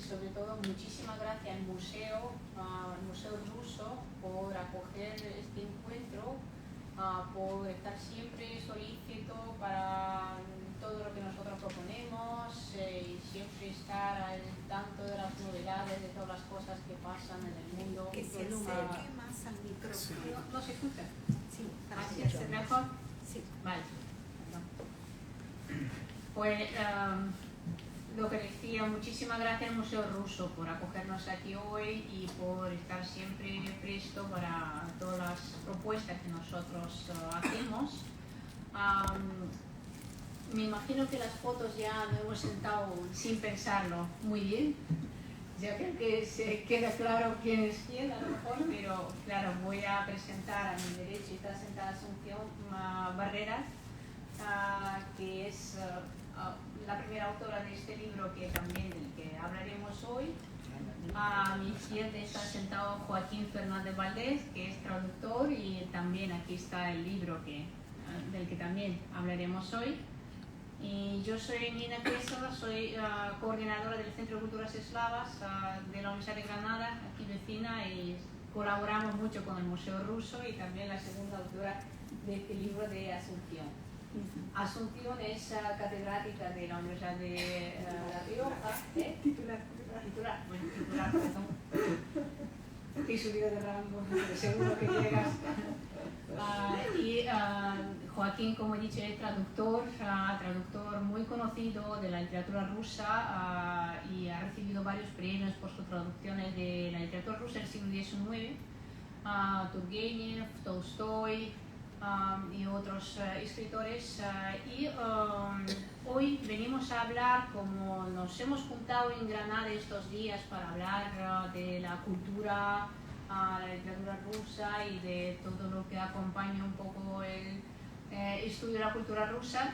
sobre todo muchísimas gracias al Museo Ruso por acoger este encuentro, por estar siempre solícito para todo lo que nosotros proponemos y siempre estar al tanto de las novedades, de todas las cosas que pasan en el mundo. Que se acerque más al micrófono. ¿No se escucha? Sí, ¿Así es mejor? Sí. Vale. Pues lo que decía, muchísimas gracias al Museo Ruso por acogernos aquí hoy y por estar siempre presto para todas las propuestas que nosotros hacemos. Me imagino que las fotos ya nos hemos sentado sin pensarlo muy bien. Ya creo que se queda claro quién es quién a lo mejor, pero claro, voy a presentar a mi derecha y está sentada Asunción Barreras, que es la primera autora de este libro del que hablaremos hoy. A mi izquierda está sentado Joaquín Fernández Valdés, que es traductor, y también aquí está el libro del que también hablaremos hoy. Y yo soy Nina Queso, soy coordinadora del Centro de Culturas Eslavas de la Universidad de Granada, aquí vecina, y colaboramos mucho con el Museo Ruso y también la segunda autora de este libro de Asunción. Asunción es catedrática de la Universidad de La Rioja. Titular, perdón. Estoy subido de rango, seguro que llegas. Joaquín, como he dicho, es traductor muy conocido de la literatura rusa y ha recibido varios premios por sus traducciones de la literatura rusa del siglo XIX, Turgenev, Tolstoy y otros escritores. Hoy venimos a hablar, como nos hemos juntado en Granada estos días para hablar de la cultura, la literatura rusa y de todo lo que acompaña un poco el estudio de la cultura rusa.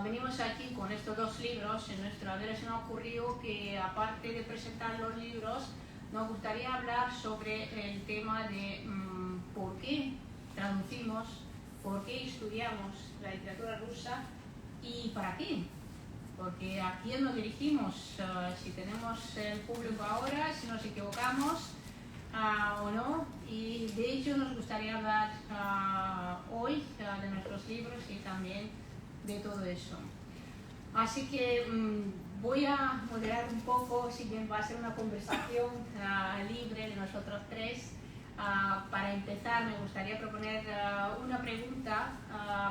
Venimos aquí con estos dos libros. En nuestra vida se nos ocurrió que, aparte de presentar los libros, nos gustaría hablar sobre el tema de por qué traducimos, por qué estudiamos la literatura rusa y para qué. Porque a quién nos dirigimos, si tenemos el público ahora, si nos equivocamos o no. Y de hecho nos gustaría hablar hoy de nuestros libros y también de todo eso. Así que voy a moderar un poco, si bien va a ser una conversación libre de nosotros tres. Para empezar, me gustaría proponer una pregunta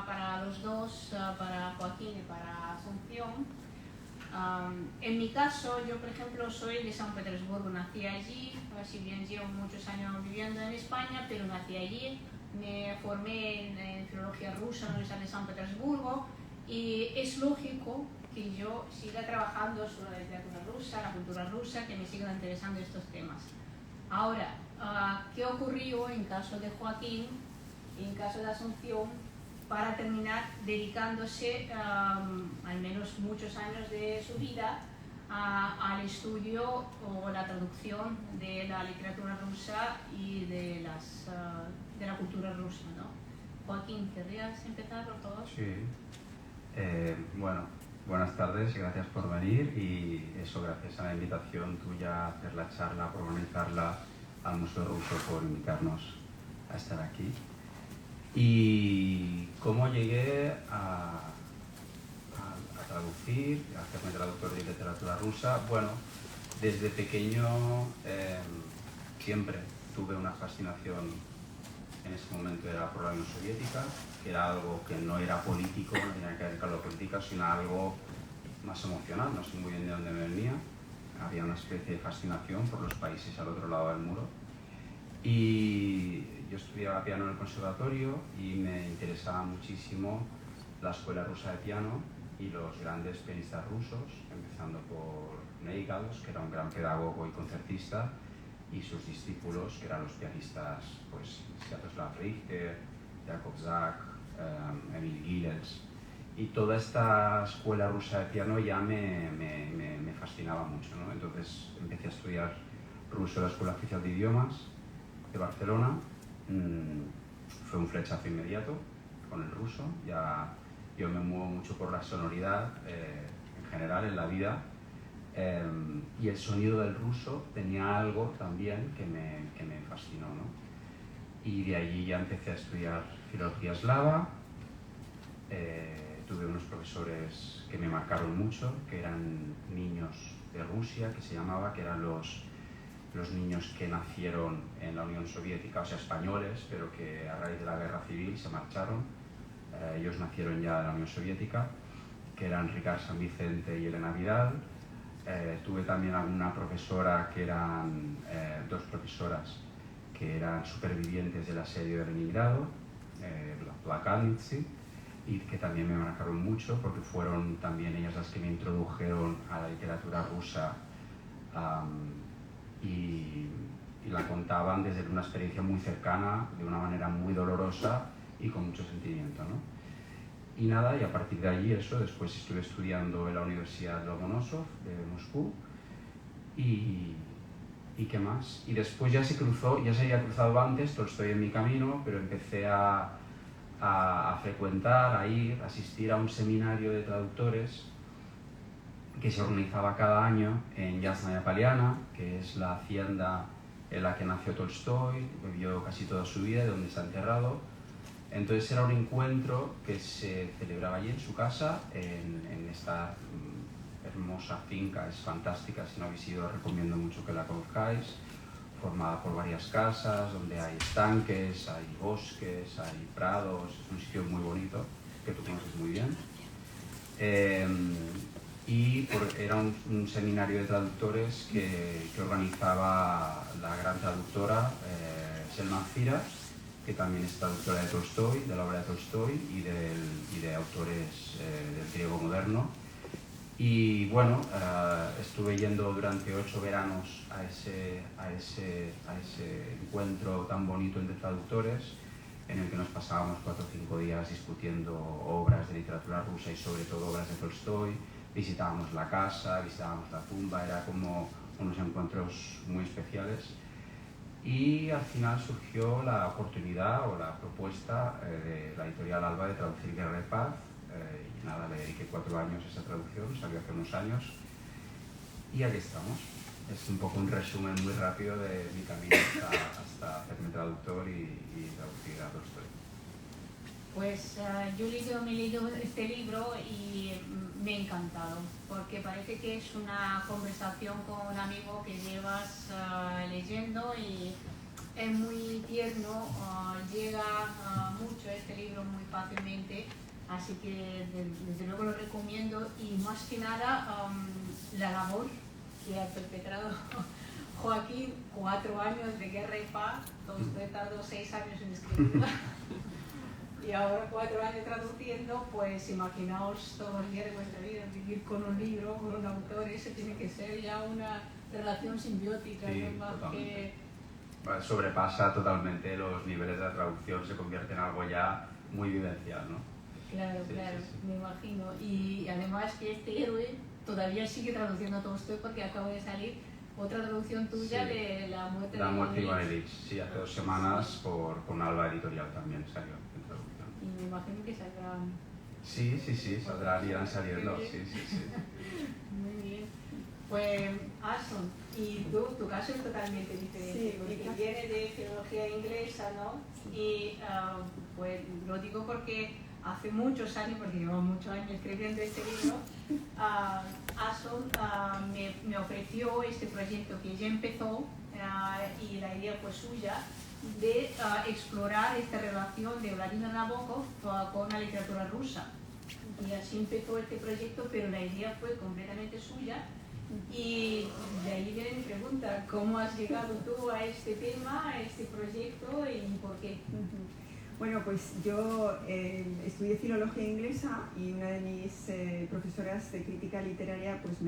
para los dos, para Joaquín y para Asunción. En mi caso, yo por ejemplo soy de San Petersburgo, nací allí, si bien llevo muchos años viviendo en España, pero nací allí, me formé en filología rusa en la Universidad de San Petersburgo y es lógico que yo siga trabajando sobre la literatura rusa, la cultura rusa, que me sigan interesando estos temas. Ahora, ¿qué ocurrió en caso de Joaquín y en caso de Asunción para terminar dedicándose al menos muchos años de su vida al estudio o la traducción de la literatura rusa y de la cultura rusa, ¿no? Joaquín, ¿querrías empezar, por favor? Sí. Bueno, buenas tardes y gracias por venir, y eso, gracias a la invitación tuya a hacer la charla, por organizarla, al Museo Ruso por invitarnos a estar aquí. Y cómo llegué a traducir, a hacerme traductor de literatura rusa. Bueno, desde pequeño siempre tuve una fascinación. En ese momento era por la Unión Soviética, que era algo que no era político, no tenía que ver con la política, sino algo más emocional, no sé muy bien de dónde me venía. Había una especie de fascinación por los países al otro lado del muro. Y yo estudiaba piano en el conservatorio y me interesaba muchísimo la escuela rusa de piano y los grandes pianistas rusos, empezando por Neigaus, que era un gran pedagogo y concertista, y sus discípulos, que eran los pianistas, pues, Sviatoslav Richter, Jakub Zak, Emil Gilels. Y toda esta escuela rusa de piano ya me fascinaba mucho, ¿no? Entonces empecé a estudiar ruso en la Escuela Oficial de Idiomas de Barcelona. Fue un flechazo inmediato con el ruso. Ya yo me muevo mucho por la sonoridad en general en la vida. y el sonido del ruso tenía algo también que me fascinó, ¿no? Y de allí ya empecé a estudiar filología eslava. Tuve unos profesores que me marcaron mucho, que eran niños de Rusia, que se llamaba, que eran los niños que nacieron en la Unión Soviética, o sea, españoles, pero que a raíz de la guerra civil se marcharon. Ellos nacieron ya en la Unión Soviética, que eran Ricard San Vicente y Elena Vidal. Tuve también alguna profesora que eran, dos profesoras que eran supervivientes del asedio de Leningrado, la Plakanitsi, y que también me marcaron mucho porque fueron también ellas las que me introdujeron a la literatura rusa y la contaban desde una experiencia muy cercana, de una manera muy dolorosa y con mucho sentimiento, ¿no? Y nada, y a partir de allí eso, después estuve estudiando en la Universidad Lomonosov de Moscú y qué más. Y después ya se había cruzado antes, Tolstoy en mi camino, pero empecé a frecuentar, a asistir a un seminario de traductores que se organizaba cada año en Yasnaya Poliana, que es la hacienda en la que nació Tolstoy, vivió casi toda su vida y donde está enterrado. Entonces era un encuentro que se celebraba allí en su casa, en esta hermosa finca, es fantástica, si no habéis ido recomiendo mucho que la conozcáis, formada por varias casas, donde hay estanques, hay bosques, hay prados, es un sitio muy bonito, que tú conoces muy bien. Era un seminario de traductores que organizaba la gran traductora Selman Fira, que también es traductora de Tolstoy, de la obra de Tolstoy y de autores del griego moderno. Y bueno, estuve yendo durante 8 veranos a ese encuentro tan bonito entre traductores, en el que nos pasábamos 4 o 5 días discutiendo obras de literatura rusa y sobre todo obras de Tolstoy. Visitábamos la casa, visitábamos la tumba, era como unos encuentros muy especiales. Y al final surgió la oportunidad o la propuesta de la editorial Alba de traducir Guerra y Paz. Y nada, le dediqué 4 años a esa traducción, salió hace unos años. Y aquí estamos. Es un poco un resumen muy rápido de mi camino hasta hacerme traductor y traducir a Tolstoy. Pues yo me he leído este libro y me ha encantado, porque parece que es una conversación con un amigo que llevas leyendo y es muy tierno, llega mucho este libro muy fácilmente, así que desde luego lo recomiendo y más que nada la labor que ha perpetrado Joaquín, 4 años de Guerra y Paz, Tolstoy tardó 6 años en escribirla. Y ahora 4 años traduciendo, pues imaginaos todos los días de vuestra vida, vivir con un libro, con un autor, eso tiene que ser ya una relación simbiótica, sí, ¿no? Más que... sobrepasa totalmente los niveles de la traducción, se convierte en algo ya muy vivencial, ¿no? Claro, sí, claro, sí. me imagino. Y además que este héroe todavía sigue traduciendo a Tolstoy porque acaba de salir otra traducción tuya de La muerte de Iván Ilich. Sí, hace 2 semanas con Alba Editorial también salió en traducción. Y me imagino que saldrán... Sí, saldrán, irán saliendo, sí. Muy bien. Pues, Asun, y tu caso es totalmente diferente, Sí, porque viene de filología inglesa, ¿no? Y pues lo digo porque hace muchos años, porque llevo muchos años escribiendo este libro, Asun me ofreció este proyecto que ya empezó y la idea fue suya, de explorar esta relación de Vladimir Nabokov con la literatura rusa. Y así empezó este proyecto, pero la idea fue completamente suya. Y de ahí viene mi pregunta, ¿cómo has llegado tú a este tema, a este proyecto y por qué? Bueno, pues yo estudié filología inglesa y una de mis profesoras de crítica literaria pues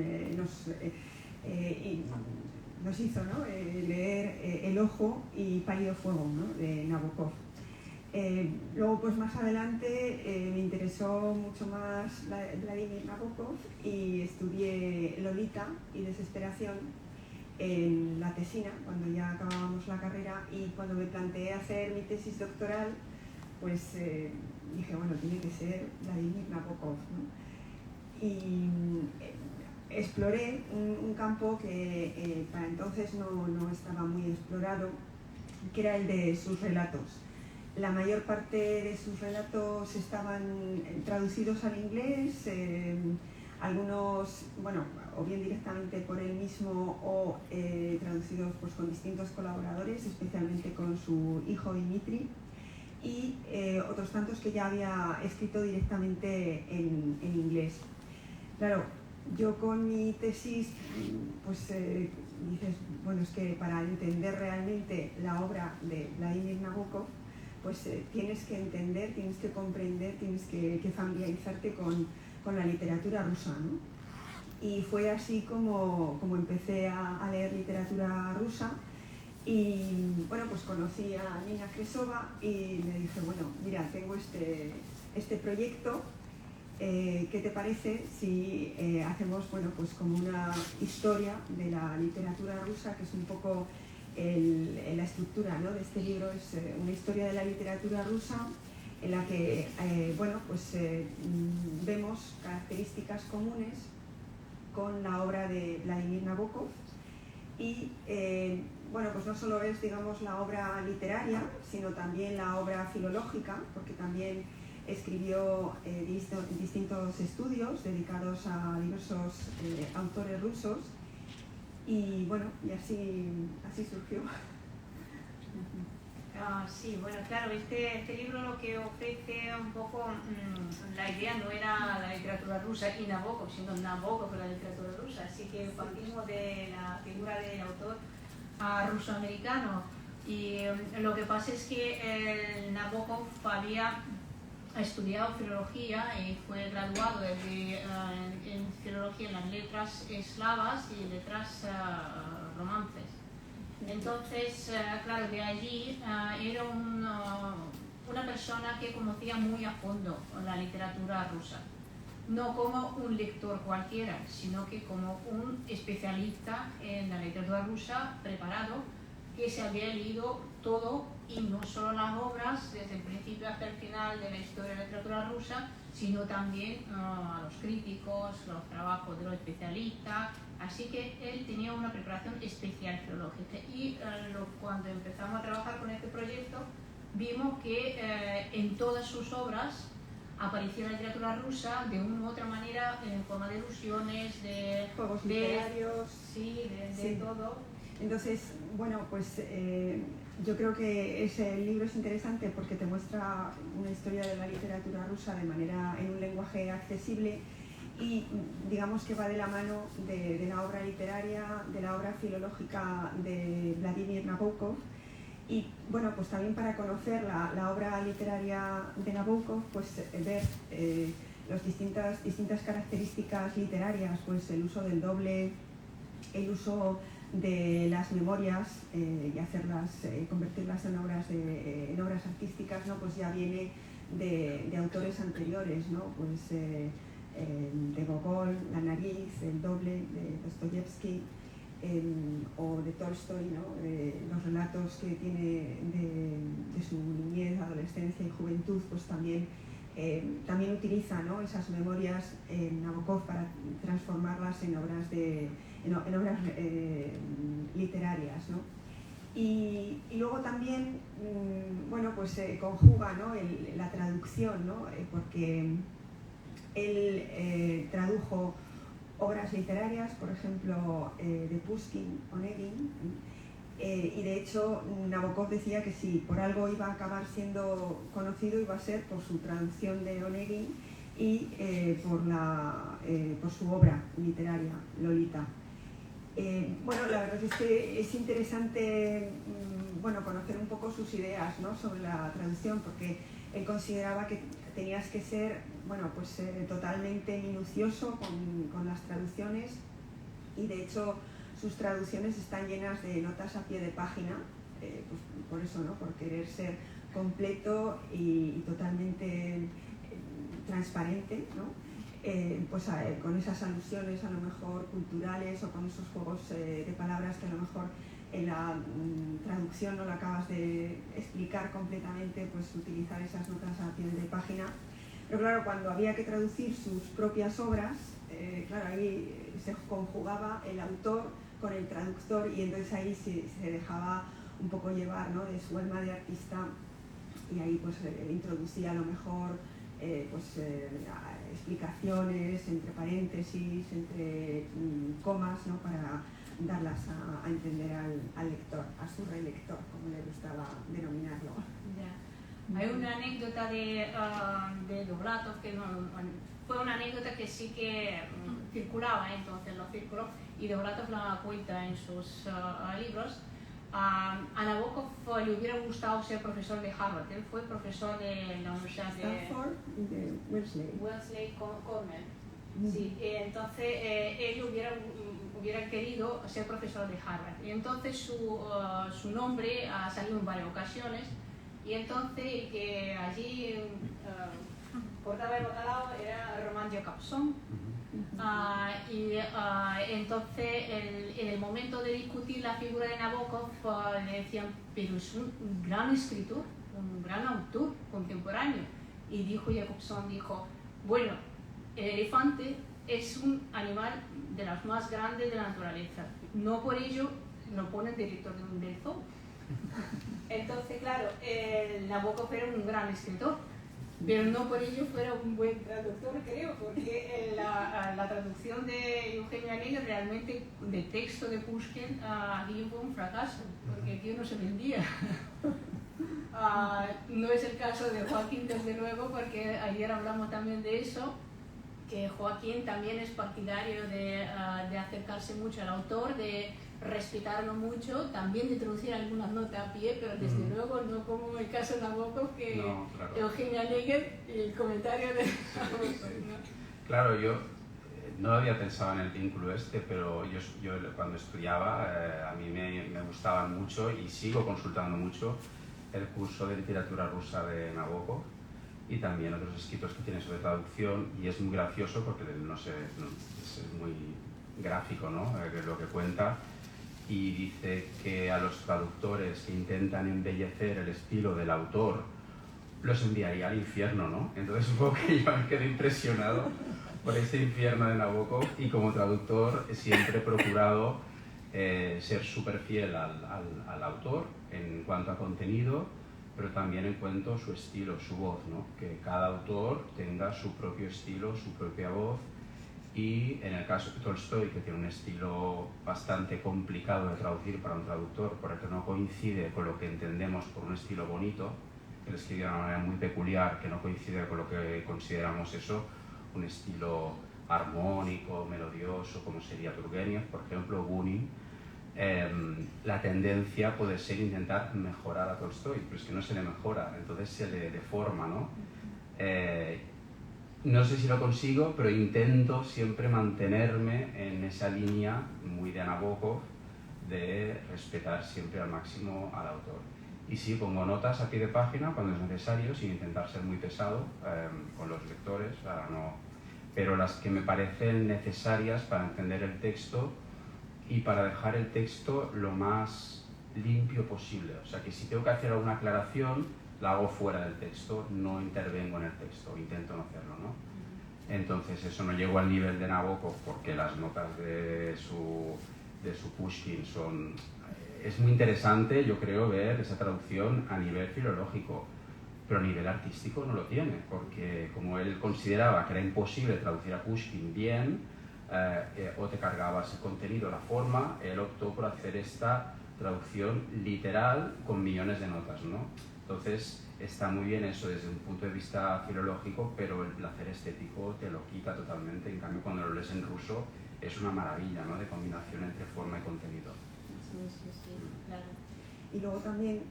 nos hizo, ¿no? Leer El ojo y Pálido fuego, ¿no? De Nabokov. Luego, pues más adelante me interesó mucho más Vladimir Nabokov y estudié Lolita y Desesperación en la tesina, cuando ya acabábamos la carrera, y cuando me planteé hacer mi tesis doctoral, pues dije, bueno, tiene que ser Vladimir Nabokov, ¿no? Y exploré un campo que para entonces no estaba muy explorado, que era el de sus relatos. La mayor parte de sus relatos estaban traducidos al inglés, algunos, bueno, o bien directamente por él mismo o traducidos pues, con distintos colaboradores, especialmente con su hijo Dimitri, y otros tantos que ya había escrito directamente en inglés. Claro, yo con mi tesis, pues dices, bueno, es que para entender realmente la obra de Vladimir Nabokov, pues tienes que entender, tienes que comprender, tienes que familiarizarte con la literatura rusa, ¿no? Y fue así como empecé a leer literatura rusa y, bueno, pues conocí a Nina Kresova y le dije, bueno, mira, tengo este proyecto, ¿qué te parece si hacemos, bueno, pues como una historia de la literatura rusa, que es un poco la estructura, ¿no?, de este libro, es una historia de la literatura rusa en la que bueno, pues, vemos características comunes con la obra de Vladimir Nabokov y bueno, pues no solo es, digamos, la obra literaria, sino también la obra filológica, porque también escribió distintos estudios dedicados a diversos autores rusos. Y bueno, y así surgió. Sí, bueno, claro, este libro lo que ofrece un poco, la idea no era la literatura rusa y Nabokov, sino Nabokov la literatura rusa, así que partimos de la figura del autor ruso-americano. Y lo que pasa es que Nabokov había estudiado filología y fue graduado en filología en las letras eslavas y letras romances. Entonces, claro, de allí era una persona que conocía muy a fondo la literatura rusa. No como un lector cualquiera, sino que como un especialista en la literatura rusa preparado, que se había leído todo y no solo las obras desde el principio hasta el final de la historia de la literatura rusa, sino también a los críticos, los trabajos de los especialistas, así que él tenía una preparación especial filológica y cuando empezamos a trabajar con este proyecto vimos que en todas sus obras aparecía la literatura rusa de una u otra manera en forma de alusiones, de juegos literarios, sí, de todo. Entonces, bueno, pues yo creo que ese libro es interesante porque te muestra una historia de la literatura rusa en un lenguaje accesible y digamos que va de la mano de la obra literaria, de la obra filológica de Vladimir Nabokov. Y bueno, pues también para conocer la obra literaria de Nabokov, pues ver las distintas características literarias, pues el uso del doble, el uso de las memorias y convertirlas en obras artísticas, ¿no? Pues ya viene de autores anteriores, ¿no? Pues de Gogol, La nariz, El doble, de Dostoyevsky, o de Tolstoy, ¿no? Los relatos que tiene de su niñez, adolescencia y juventud, pues también utiliza, ¿no?, esas memorias en Nabokov para transformarlas en obras literarias, ¿no? Y luego también, bueno, pues conjuga, ¿no?, la traducción, ¿no? Porque él tradujo obras literarias, por ejemplo, de Pushkin, Onegin, y de hecho Nabokov decía que si por algo iba a acabar siendo conocido iba a ser por su traducción de Onegin y por su obra literaria, Lolita. Bueno, la verdad es que es interesante bueno, conocer un poco sus ideas, ¿no?, sobre la traducción, porque él consideraba que tenías que ser, bueno, pues totalmente minucioso con las traducciones y de hecho sus traducciones están llenas de notas a pie de página, pues por eso, ¿no?, por querer ser completo y totalmente transparente, ¿no? Pues con esas alusiones a lo mejor culturales o con esos juegos de palabras que a lo mejor en la traducción no lo acabas de explicar completamente, pues utilizar esas notas a pie de página. Pero claro, cuando había que traducir sus propias obras, claro, ahí se conjugaba el autor con el traductor y entonces ahí se dejaba un poco llevar, ¿no?, de su alma de artista, y ahí pues introducía a lo mejor explicaciones entre paréntesis, entre comas, ¿no?, para darlas a entender al lector, a su relector, como le gustaba denominarlo. Yeah. Hay una anécdota de Dovlatov que fue una anécdota que sí que circulaba entonces en los círculos, y Dovlatov la cuenta en sus libros. A Nabokov le hubiera gustado ser profesor de Harvard. Él fue profesor de la Universidad de Stanford y de Wellesley Cornell. Sí, entonces él hubiera querido ser profesor de Harvard. Y entonces su nombre ha salido en varias ocasiones, y entonces el que allí cortaba el bacalao era Roman Jakobson. Entonces en el momento de discutir la figura de Nabokov le decían, pero es un gran escritor, un gran autor contemporáneo, y Jakobson dijo, bueno, el elefante es un animal de los más grandes de la naturaleza, no por ello lo ponen director del zoo. Entonces claro, Nabokov era un gran escritor, pero no por ello fuera un buen traductor, creo, porque la traducción de Eugenio Onegin realmente de texto de Pushkin aquí fue un fracaso, porque aquí no se vendía. No es el caso de Joaquín, desde luego, porque ayer hablamos también de eso, que Joaquín también es partidario de acercarse mucho al autor, de respetarlo mucho, también de traducir algunas notas a pie, pero desde luego no como el caso de Nabokov, que no, claro. Eugenio Onegin y el comentario de Nabokov, ¿no? Claro, yo no había pensado en el vínculo pero yo cuando estudiaba a mí me gustaban mucho y sigo consultando mucho el curso de literatura rusa de Nabokov y también otros escritos que tiene sobre traducción, y es muy gracioso porque no sé, es muy gráfico, ¿no?, lo que cuenta. Y dice que a los traductores que intentan embellecer el estilo del autor los enviaría al infierno, ¿no? Entonces supongo que yo me quedé impresionado por ese infierno de Nabokov, y como traductor siempre he procurado ser súper fiel al autor en cuanto a contenido, pero también en cuanto a su estilo, su voz, ¿no? Que cada autor tenga su propio estilo, su propia voz. Y en el caso de Tolstoy, que tiene un estilo bastante complicado de traducir para un traductor, porque no coincide con lo que entendemos por un estilo bonito, que él escribe de una manera muy peculiar, que no coincide con lo que consideramos eso, un estilo armónico, melodioso, como sería Turgenev, por ejemplo, Bunin. La tendencia puede ser intentar mejorar a Tolstoy, pero es que no se le mejora, entonces se le deforma, ¿no? No sé si lo consigo, pero intento siempre mantenerme en esa línea muy de Nabokov, de respetar siempre al máximo al autor. Y sí, pongo notas a pie de página cuando es necesario, sin intentar ser muy pesado con los lectores, pero las que me parecen necesarias para entender el texto y para dejar el texto lo más limpio posible. O sea, que si tengo que hacer alguna aclaración, la hago fuera del texto, no intervengo en el texto, intento no hacerlo, ¿no? Entonces eso no llego al nivel de Nabokov, porque las notas de su Pushkin son... Es muy interesante, yo creo, ver esa traducción a nivel filológico, pero a nivel artístico no lo tiene, porque como él consideraba que era imposible traducir a Pushkin bien, o te cargabas el contenido, la forma, él optó por hacer esta traducción literal con millones de notas, ¿no? Entonces está muy bien eso desde un punto de vista filológico, pero el placer estético te lo quita totalmente. En cambio, cuando lo lees en ruso es una maravilla, ¿no?, de combinación entre forma y contenido. Sí, claro. Y luego también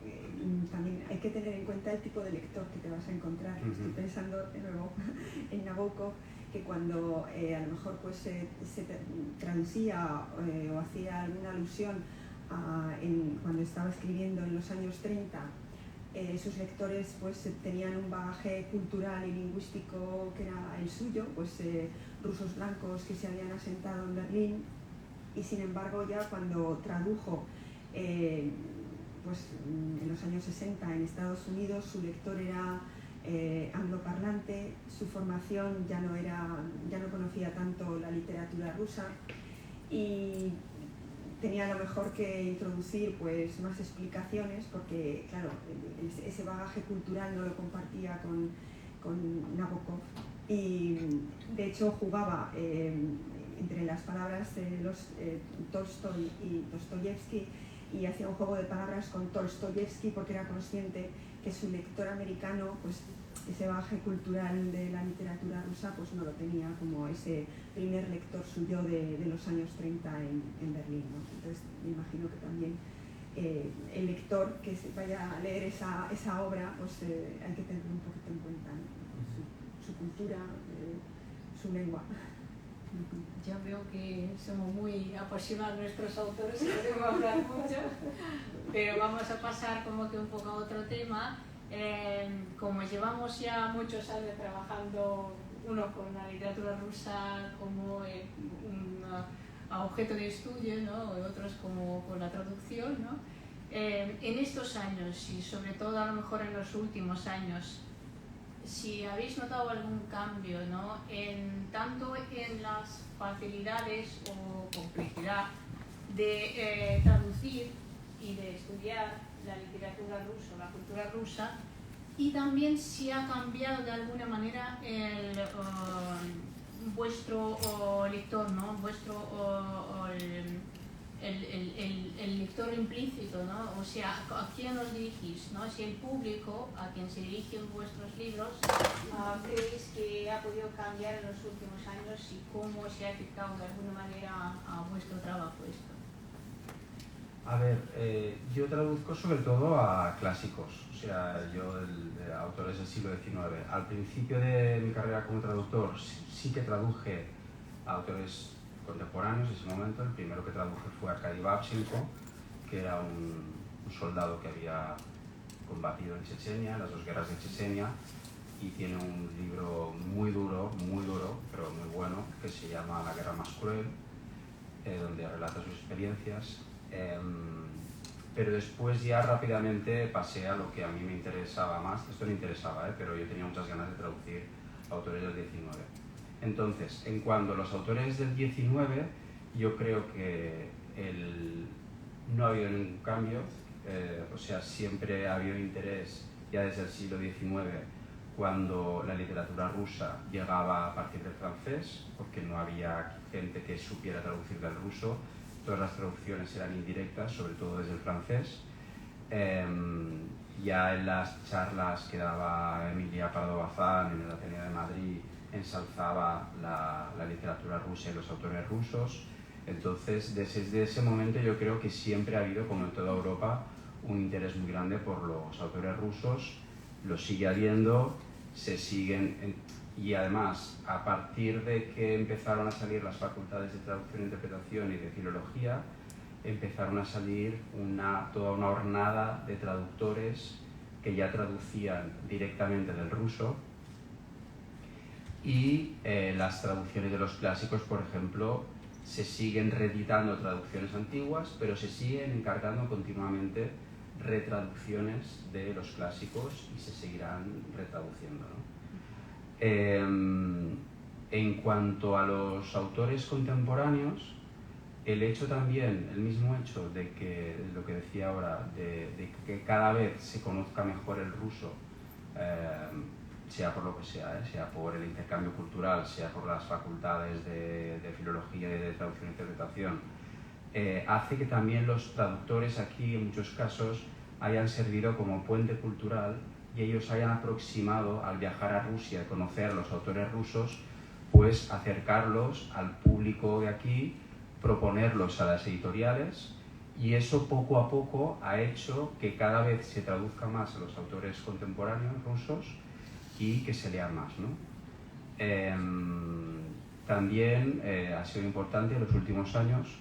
hay que tener en cuenta el tipo de lector que te vas a encontrar. Estoy pensando de nuevo en Nabokov, que cuando a lo mejor pues, se traducía o hacía alguna alusión cuando estaba escribiendo en los años 30, sus lectores pues, tenían un bagaje cultural y lingüístico que era el suyo, pues rusos blancos que se habían asentado en Berlín, y sin embargo ya cuando tradujo pues, en los años 60 en Estados Unidos, su lector era angloparlante, su formación ya no conocía tanto la literatura rusa y tenía a lo mejor que introducir pues más explicaciones porque, claro, ese bagaje cultural no lo compartía con Nabokov y de hecho jugaba entre las palabras de Tolstoy y Dostoyevsky y hacía un juego de palabras con Tolstoyevsky porque era consciente que su lector americano, pues ese bagaje cultural de la literatura rusa, pues no lo tenía como ese primer lector suyo de los años 30 en Berlín, ¿no? Entonces me imagino que también el lector que vaya a leer esa obra, pues hay que tener un poquito en cuenta, ¿no? su cultura, su lengua. Ya veo que somos muy apasionados nuestros autores, podemos hablar mucho, pero vamos a pasar como que un poco a otro tema. Como llevamos ya muchos años trabajando, uno con la literatura rusa como un objeto de estudio, ¿no? Otros como con la traducción, ¿no? En estos años y sobre todo a lo mejor en los últimos años, si habéis notado algún cambio, ¿no? Tanto en las facilidades o complicidad de traducir y de estudiar la literatura rusa, la cultura rusa, y también si ha cambiado de alguna manera vuestro lector, ¿no? El lector implícito, ¿no? O sea, ¿a quién os dirigís, ¿no? Si el público a quien se dirigen vuestros libros, ¿creéis que ha podido cambiar en los últimos años y cómo se ha afectado de alguna manera a vuestro trabajo esto? A ver, yo traduzco sobre todo a clásicos, o sea, yo autores del siglo XIX. Al principio de mi carrera como traductor sí que traduje a autores contemporáneos en ese momento. El primero que traduje fue Arkady Babchenko, que era un soldado que había combatido en Chechenia, en las dos guerras de Chechenia, y tiene un libro muy duro, pero muy bueno, que se llama La guerra más cruel, donde relata sus experiencias. Pero después ya rápidamente pasé a lo que a mí me interesaba más. Esto me interesaba, pero yo tenía muchas ganas de traducir autores del XIX. Entonces, en cuanto a los autores del XIX, yo creo que no ha habido ningún cambio, o sea, siempre ha habido interés ya desde el siglo XIX, cuando la literatura rusa llegaba a partir del francés, porque no había gente que supiera traducir del ruso. Todas las traducciones eran indirectas, sobre todo desde el francés. Ya en las charlas que daba Emilia Pardo Bazán en el Ateneo de Madrid, ensalzaba la literatura rusa y los autores rusos. Entonces, desde ese momento yo creo que siempre ha habido, como en toda Europa, un interés muy grande por los autores rusos. Lo sigue habiendo, se siguen... Y además, a partir de que empezaron a salir las facultades de traducción, interpretación y de filología, empezaron a salir toda una hornada de traductores que ya traducían directamente del ruso. Y las traducciones de los clásicos, por ejemplo, se siguen reeditando traducciones antiguas, pero se siguen encargando continuamente retraducciones de los clásicos y se seguirán retraduciendo, ¿no? En cuanto a los autores contemporáneos, el mismo hecho de que, lo que decía ahora, de que cada vez se conozca mejor el ruso, sea por lo que sea, sea por el intercambio cultural, sea por las facultades de filología y de traducción e interpretación, hace que también los traductores aquí, en muchos casos, hayan servido como puente cultural y ellos hayan aproximado, al viajar a Rusia, conocer a los autores rusos, pues acercarlos al público de aquí, proponerlos a las editoriales, y eso poco a poco ha hecho que cada vez se traduzca más a los autores contemporáneos rusos y que se lean más, ¿no? También ha sido importante en los últimos años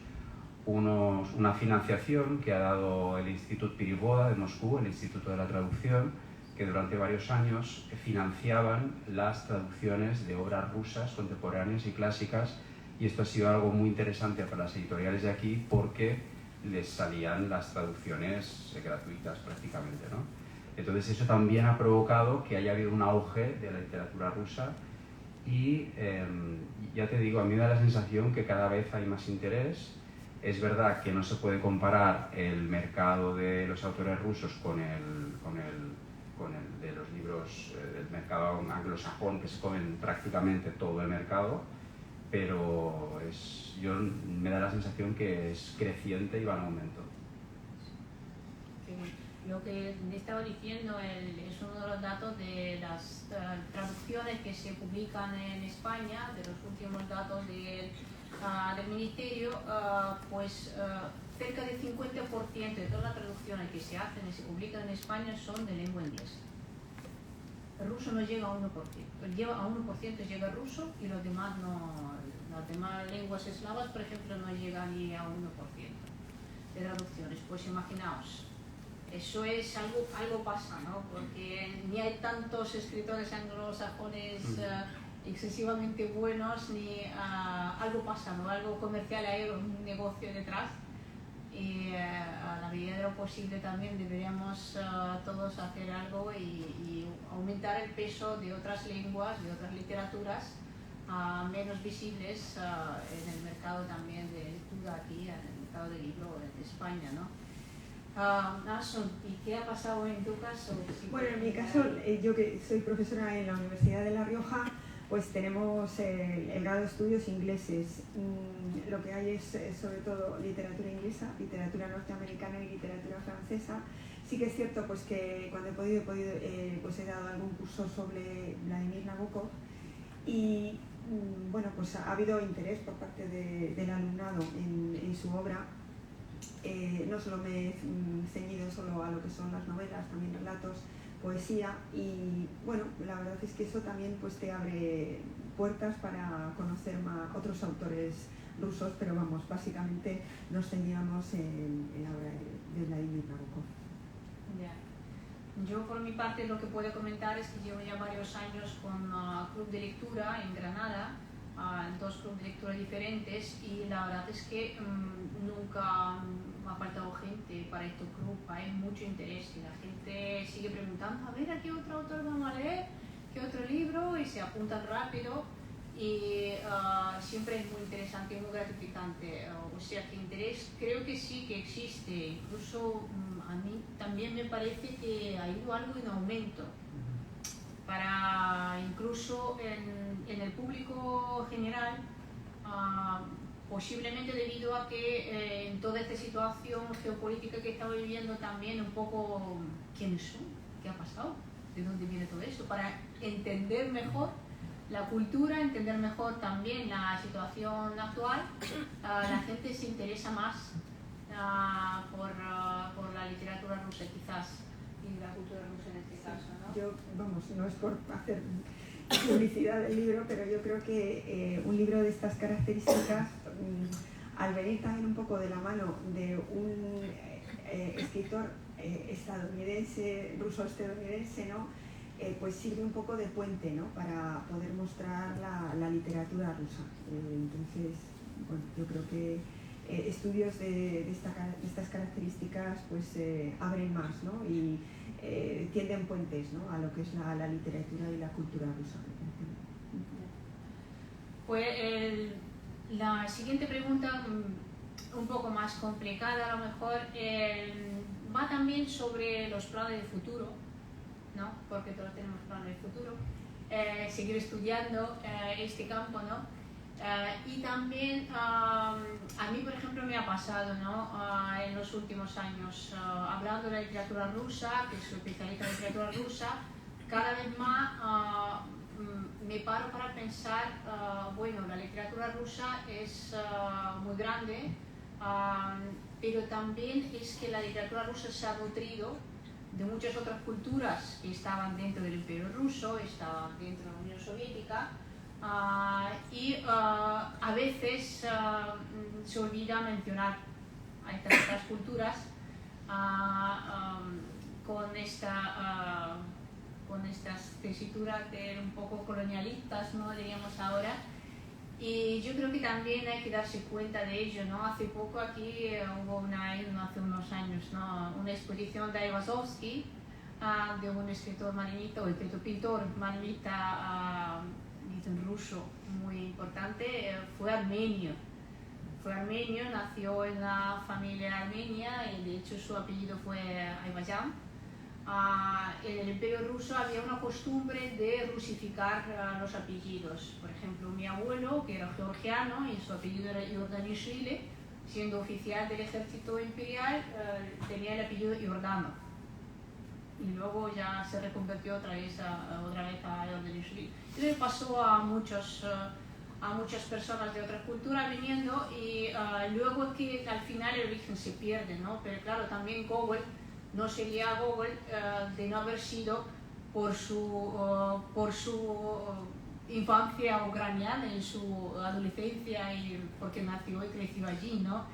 una financiación que ha dado el Instituto Pirivoda de Moscú, el Instituto de la Traducción, que durante varios años financiaban las traducciones de obras rusas contemporáneas y clásicas, y esto ha sido algo muy interesante para las editoriales de aquí porque les salían las traducciones gratuitas prácticamente, ¿no? Entonces eso también ha provocado que haya habido un auge de la literatura rusa y ya te digo, a mí me da la sensación que cada vez hay más interés. Es verdad que no se puede comparar el mercado de los autores rusos con el de los libros del mercado anglosajón, que se comen prácticamente todo el mercado, pero me da la sensación que es creciente y va en aumento. Lo que estaba diciendo es uno de los datos de las traducciones que se publican en España, de los últimos datos del Ministerio, cerca del 50% de todas las traducciones que se hacen y se publican en España son de lengua inglesa. El ruso no llega a 1%, a 1% llega el ruso y los demás las demás lenguas eslavas, por ejemplo, no llegan ni a 1% de traducciones. Pues imaginaos. Eso es algo pasa, ¿no? Porque ni hay tantos escritores anglosajones excesivamente buenos, ni algo pasa, ¿no? Algo comercial, hay un negocio detrás. Y a la medida de lo posible también deberíamos todos hacer algo y aumentar el peso de otras lenguas, de otras literaturas menos visibles en el mercado también de lectura aquí, en el mercado de libro en España, ¿no? ¿Y qué ha pasado en tu caso? Bueno, en mi caso, yo que soy profesora en la Universidad de La Rioja, pues tenemos el grado de estudios ingleses. Lo que hay es sobre todo literatura inglesa, literatura norteamericana y literatura francesa. Sí que es cierto pues que cuando he podido pues he dado algún curso sobre Vladimir Nabokov y bueno, pues ha habido interés por parte del alumnado en su obra. No solo me he ceñido solo a lo que son las novelas, también relatos, poesía y bueno, la verdad es que eso también pues te abre puertas para conocer más otros autores rusos, pero vamos, básicamente nos ceñíamos en la obra de Vladimir Nabokov. Yeah. Yo por mi parte lo que puedo comentar es que llevo ya varios años con Club de Lectura en Granada, en dos clubes de lectura diferentes y la verdad es que nunca me ha faltado gente para este club, hay mucho interés y la gente sigue preguntando a ver a qué otro autor vamos a leer, qué otro libro y se apuntan rápido y siempre es muy interesante y muy gratificante, o sea que interés creo que sí que existe, incluso a mí también me parece que ha ido algo en aumento. Para incluso en el público general, posiblemente debido a que en toda esta situación geopolítica que estamos viviendo también un poco quiénes son, qué ha pasado, de dónde viene todo eso, para entender mejor la cultura, entender mejor también la situación actual, la gente se interesa más por la literatura rusa quizás y la cultura rusa en este caso, ¿no? Yo, vamos, no es por hacer publicidad del libro, pero yo creo que un libro de estas características, al venir también un poco de la mano de un escritor estadounidense, ruso-estadounidense, ¿no? Pues sirve un poco de puente, ¿no? Para poder mostrar la literatura rusa. Entonces, bueno, yo creo que estudios de estas características pues abren más, ¿no? Y tienden puentes, ¿no? A lo que es la literatura y la cultura rusa. Pues la siguiente pregunta, un poco más complicada a lo mejor, va también sobre los planes de futuro, ¿no? Porque todos tenemos planes de futuro, seguir estudiando este campo, ¿no? Y también a mí, por ejemplo, me ha pasado, ¿no? En los últimos años, hablando de la literatura rusa, que soy especialista en literatura rusa, cada vez más me paro para pensar, bueno, la literatura rusa es muy grande, pero también es que la literatura rusa se ha nutrido de muchas otras culturas que estaban dentro del Imperio Ruso, estaban dentro de la Unión Soviética, y a veces se olvida mencionar a estas otras culturas con estas tesituras un poco colonialistas, ¿no? Diríamos ahora. Y yo creo que también hay que darse cuenta de ello, ¿no? Hace poco aquí hubo hace unos años, ¿no? Una exposición de Aivazovsky de un escritor marinita, o escritor pintor marinita en ruso muy importante. Fue armenio, nació en una familia armenia y de hecho su apellido fue Aybayan. En el Imperio Ruso había una costumbre de rusificar los apellidos. Por ejemplo, mi abuelo, que era georgiano y su apellido era Iordanishvili, siendo oficial del ejército imperial, tenía el apellido Giordano. Y luego ya se reconvirtió otra vez a Iordanishvili. Y le pasó a muchas personas de otras culturas viniendo, y luego que al final el origen se pierde, ¿no? Pero claro, también Gogol no sería Gogol de no haber sido por su infancia ucraniana, en su adolescencia, y porque nació y creció allí, ¿no?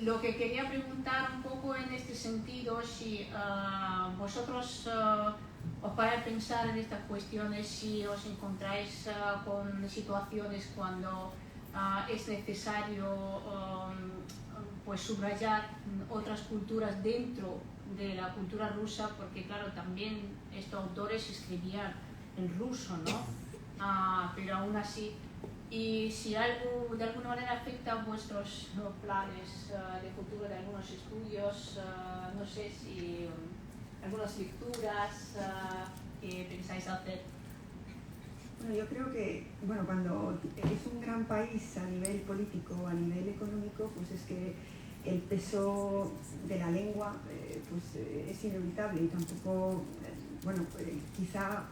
Lo que quería preguntar un poco en este sentido, si vosotros os paráis a pensar en estas cuestiones, si os encontráis con situaciones cuando es necesario pues subrayar otras culturas dentro de la cultura rusa, porque claro, también estos autores escribían en ruso, ¿no? Pero aún así, y si algo de alguna manera afecta a vuestros planes de futuro, de algunos estudios, no sé si algunas lecturas que pensáis hacer. Bueno, yo creo que, bueno, cuando es un gran país a nivel político, a nivel económico, pues es que el peso de la lengua pues es inevitable, y tampoco, bueno, quizá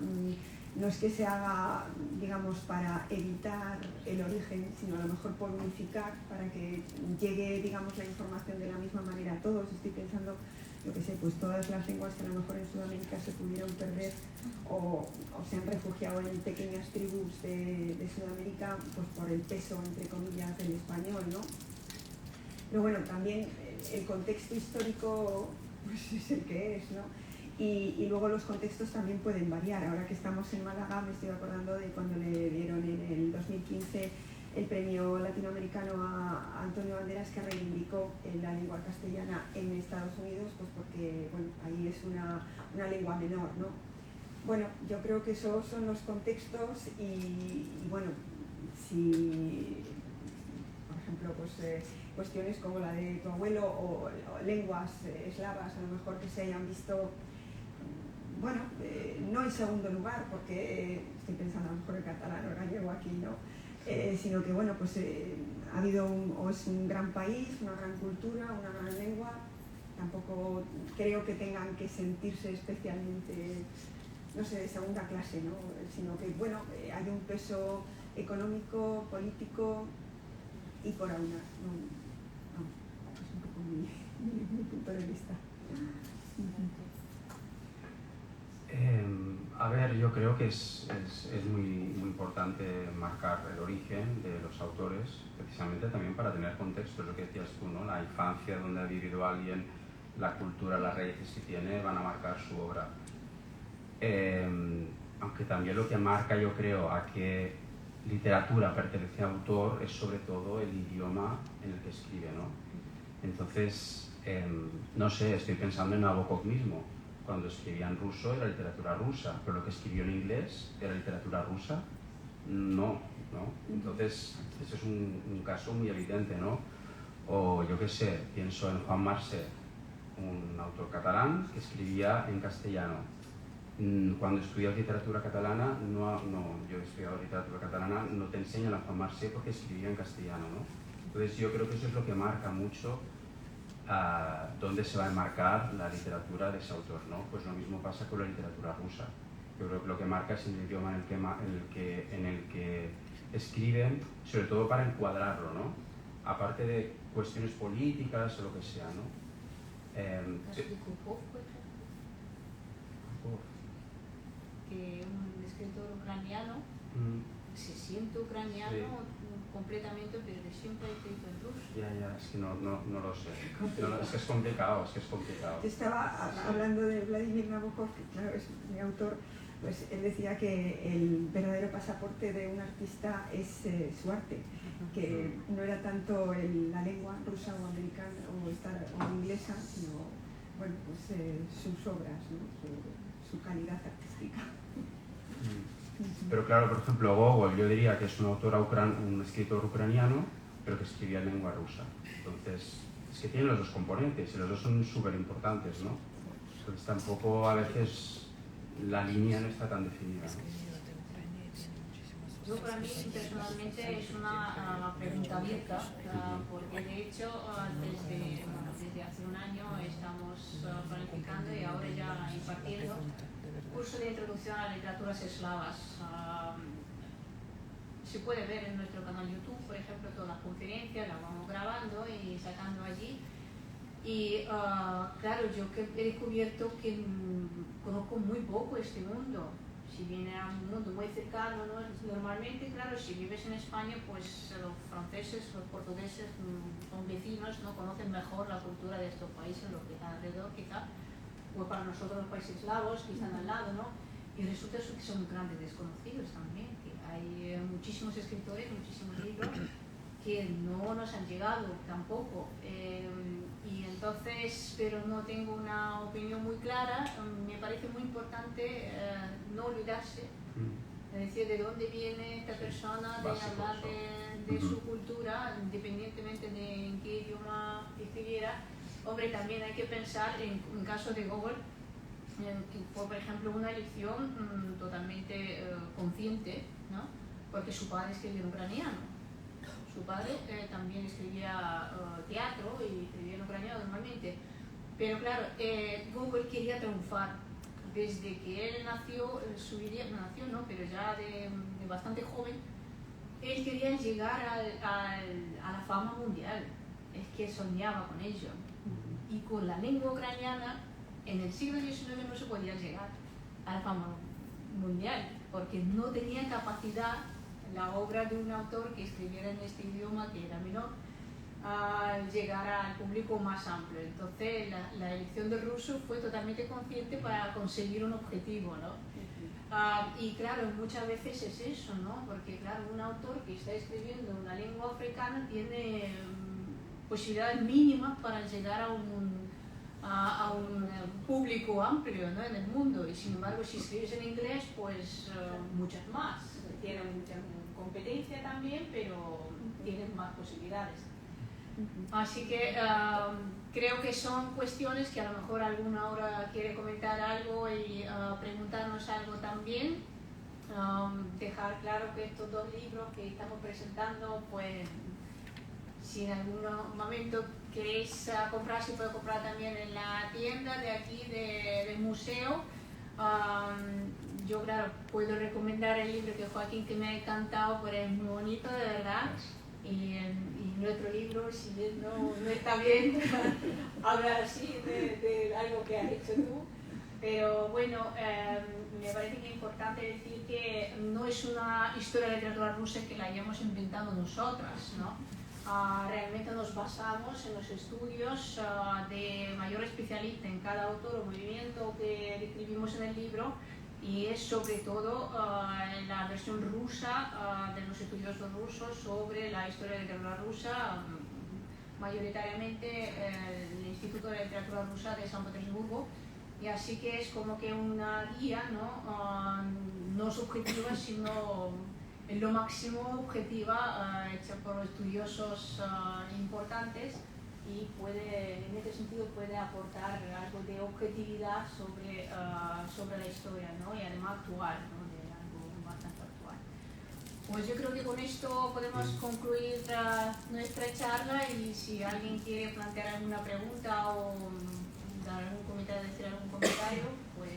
no es que se haga, digamos, para evitar el origen, sino a lo mejor por unificar, para que llegue, digamos, la información de la misma manera a todos. Estoy pensando, yo qué sé, pues todas las lenguas que a lo mejor en Sudamérica se pudieron perder o se han refugiado en pequeñas tribus de Sudamérica, pues por el peso, entre comillas, del español, ¿no? Pero bueno, también el contexto histórico pues es el que es, ¿no? Y luego los contextos también pueden variar. Ahora que estamos en Málaga, me estoy acordando de cuando le dieron en el 2015 el premio latinoamericano a Antonio Banderas, que reivindicó la lengua castellana en Estados Unidos, pues porque bueno, ahí es una lengua menor, ¿no? Bueno, yo creo que esos son los contextos, y bueno, si, por ejemplo, pues cuestiones como la de tu abuelo o lenguas eslavas, a lo mejor que se hayan visto, bueno, no en segundo lugar, porque estoy pensando a lo mejor el catalán o el gallego aquí, ¿no? Sino que, bueno, pues ha habido o es un gran país, una gran cultura, una gran lengua. Tampoco creo que tengan que sentirse especialmente, no sé, de segunda clase, ¿no? Sino que, bueno, hay un peso económico, político, y por aunar, no, es un poco mi punto de vista. A ver, yo creo que es muy importante marcar el origen de los autores, precisamente también para tener contexto, es lo que decías tú, ¿no? La infancia donde ha vivido alguien, la cultura, las raíces que tiene, van a marcar su obra. Aunque también lo que marca, yo creo, a qué literatura pertenece al autor es sobre todo el idioma en el que escribe, ¿no? Entonces, no sé, estoy pensando en Nabokov mismo. Cuando escribía en ruso era literatura rusa, pero lo que escribió en inglés era literatura rusa, no. Entonces, ese es un caso muy evidente, ¿no? O yo qué sé, pienso en Juan Marcé, un autor catalán que escribía en castellano. Cuando estudias literatura catalana, yo he estudiado literatura catalana, no te enseñan a Juan Marcé porque escribía en castellano, ¿no? Entonces yo creo que eso es lo que marca mucho dónde se va a enmarcar la literatura de ese autor, ¿no? Pues lo mismo pasa con la literatura rusa. Yo creo que lo que marca es el idioma en el que escriben, sobre todo para encuadrarlo, ¿no? Aparte de cuestiones políticas o lo que sea, ¿no? Que un escritor ucraniano se siente ucraniano, sí, completamente, pero siempre escrito en ruso. Ya, es que no lo sé. Es que es complicado, Yo estaba hablando de Vladimir Nabokov, que claro, es mi autor, pues él decía que el verdadero pasaporte de un artista es su arte, que no era tanto la lengua rusa o americana o inglesa, sino bueno, pues, sus obras, ¿no? Su calidad artística. Pero claro, por ejemplo, Gogol, yo diría que es un escritor ucraniano, pero que escribía en lengua rusa. Entonces, es que tienen los dos componentes y los dos son súper importantes, ¿no? Entonces tampoco a veces la línea no está tan definida, ¿no? Yo, para mí personalmente es una pregunta abierta, porque de hecho desde hace un año estamos planificando y ahora ya impartiendo curso de introducción a literaturas eslavas. Se puede ver en nuestro canal YouTube, por ejemplo, todas las conferencias, las vamos grabando y sacando allí. Y claro, yo que he descubierto que conozco muy poco este mundo. Si viene a un mundo muy cercano, ¿no? Normalmente, claro, si vives en España, pues los franceses, los portugueses son vecinos, ¿no? Conocen mejor la cultura de estos países, los que están alrededor, quizá, o para nosotros los países eslavos que están al lado, ¿no? Y resulta que son grandes desconocidos también, que hay muchísimos escritores, muchísimos libros que no nos han llegado tampoco. Y entonces, pero no tengo una opinión muy clara. Me parece muy importante no olvidarse, es decir, de dónde viene esta persona, de hablar de su cultura, independientemente de en qué idioma escribiera. Hombre, también hay que pensar en caso de Gogol, que fue, por ejemplo, una elección totalmente consciente, ¿no? Porque su padre escribía en ucraniano. Su padre también escribía teatro y escribía en ucraniano normalmente. Pero claro, Gogol quería triunfar. Desde que él nació, pero ya de bastante joven, él quería llegar a la fama mundial. Es que soñaba con ello. Y con la lengua ucraniana, en el siglo XIX no se podía llegar a la fama mundial, porque no tenía capacidad la obra de un autor que escribiera en este idioma, que era menor, a llegar al público más amplio. Entonces la elección del ruso fue totalmente consciente para conseguir un objetivo, ¿no? Y claro, muchas veces es eso, ¿no? Porque claro, un autor que está escribiendo en una lengua africana tiene posibilidades mínimas para llegar a un público amplio, ¿no? En el mundo, y sin embargo si escribes en inglés, pues muchas más. Tienen mucha competencia también, pero tienen más posibilidades. Así que creo que son cuestiones que a lo mejor alguna ahora quiere comentar algo y preguntarnos algo también. Dejar claro que estos dos libros que estamos presentando, pues si en algún momento queréis comprar, se puede comprar también en la tienda de aquí del museo. Yo, claro, puedo recomendar el libro de Joaquín, que me ha encantado, porque es muy bonito, de verdad. Y nuestro libro, si bien no está bien hablar así de algo que has hecho tú, pero bueno, me parece que es importante decir que no es una historia de literatura rusa que la hayamos inventado nosotras, ¿no? Realmente nos basamos en los estudios de mayor especialista en cada autor o movimiento que describimos en el libro, y es sobre todo la versión rusa de los estudiosos rusos sobre la historia de la literatura rusa, mayoritariamente el Instituto de Literatura Rusa de San Petersburgo, y así que es como que una guía, ¿no? No subjetiva, sino en lo máximo objetiva, hecha por estudiosos importantes, y en este sentido puede aportar algo de objetividad sobre la historia, ¿no? Y además actual, ¿no? De algo bastante actual. Pues yo creo que con esto podemos concluir nuestra charla, y si alguien quiere plantear alguna pregunta o dar algún comentario, decir algún comentario, pues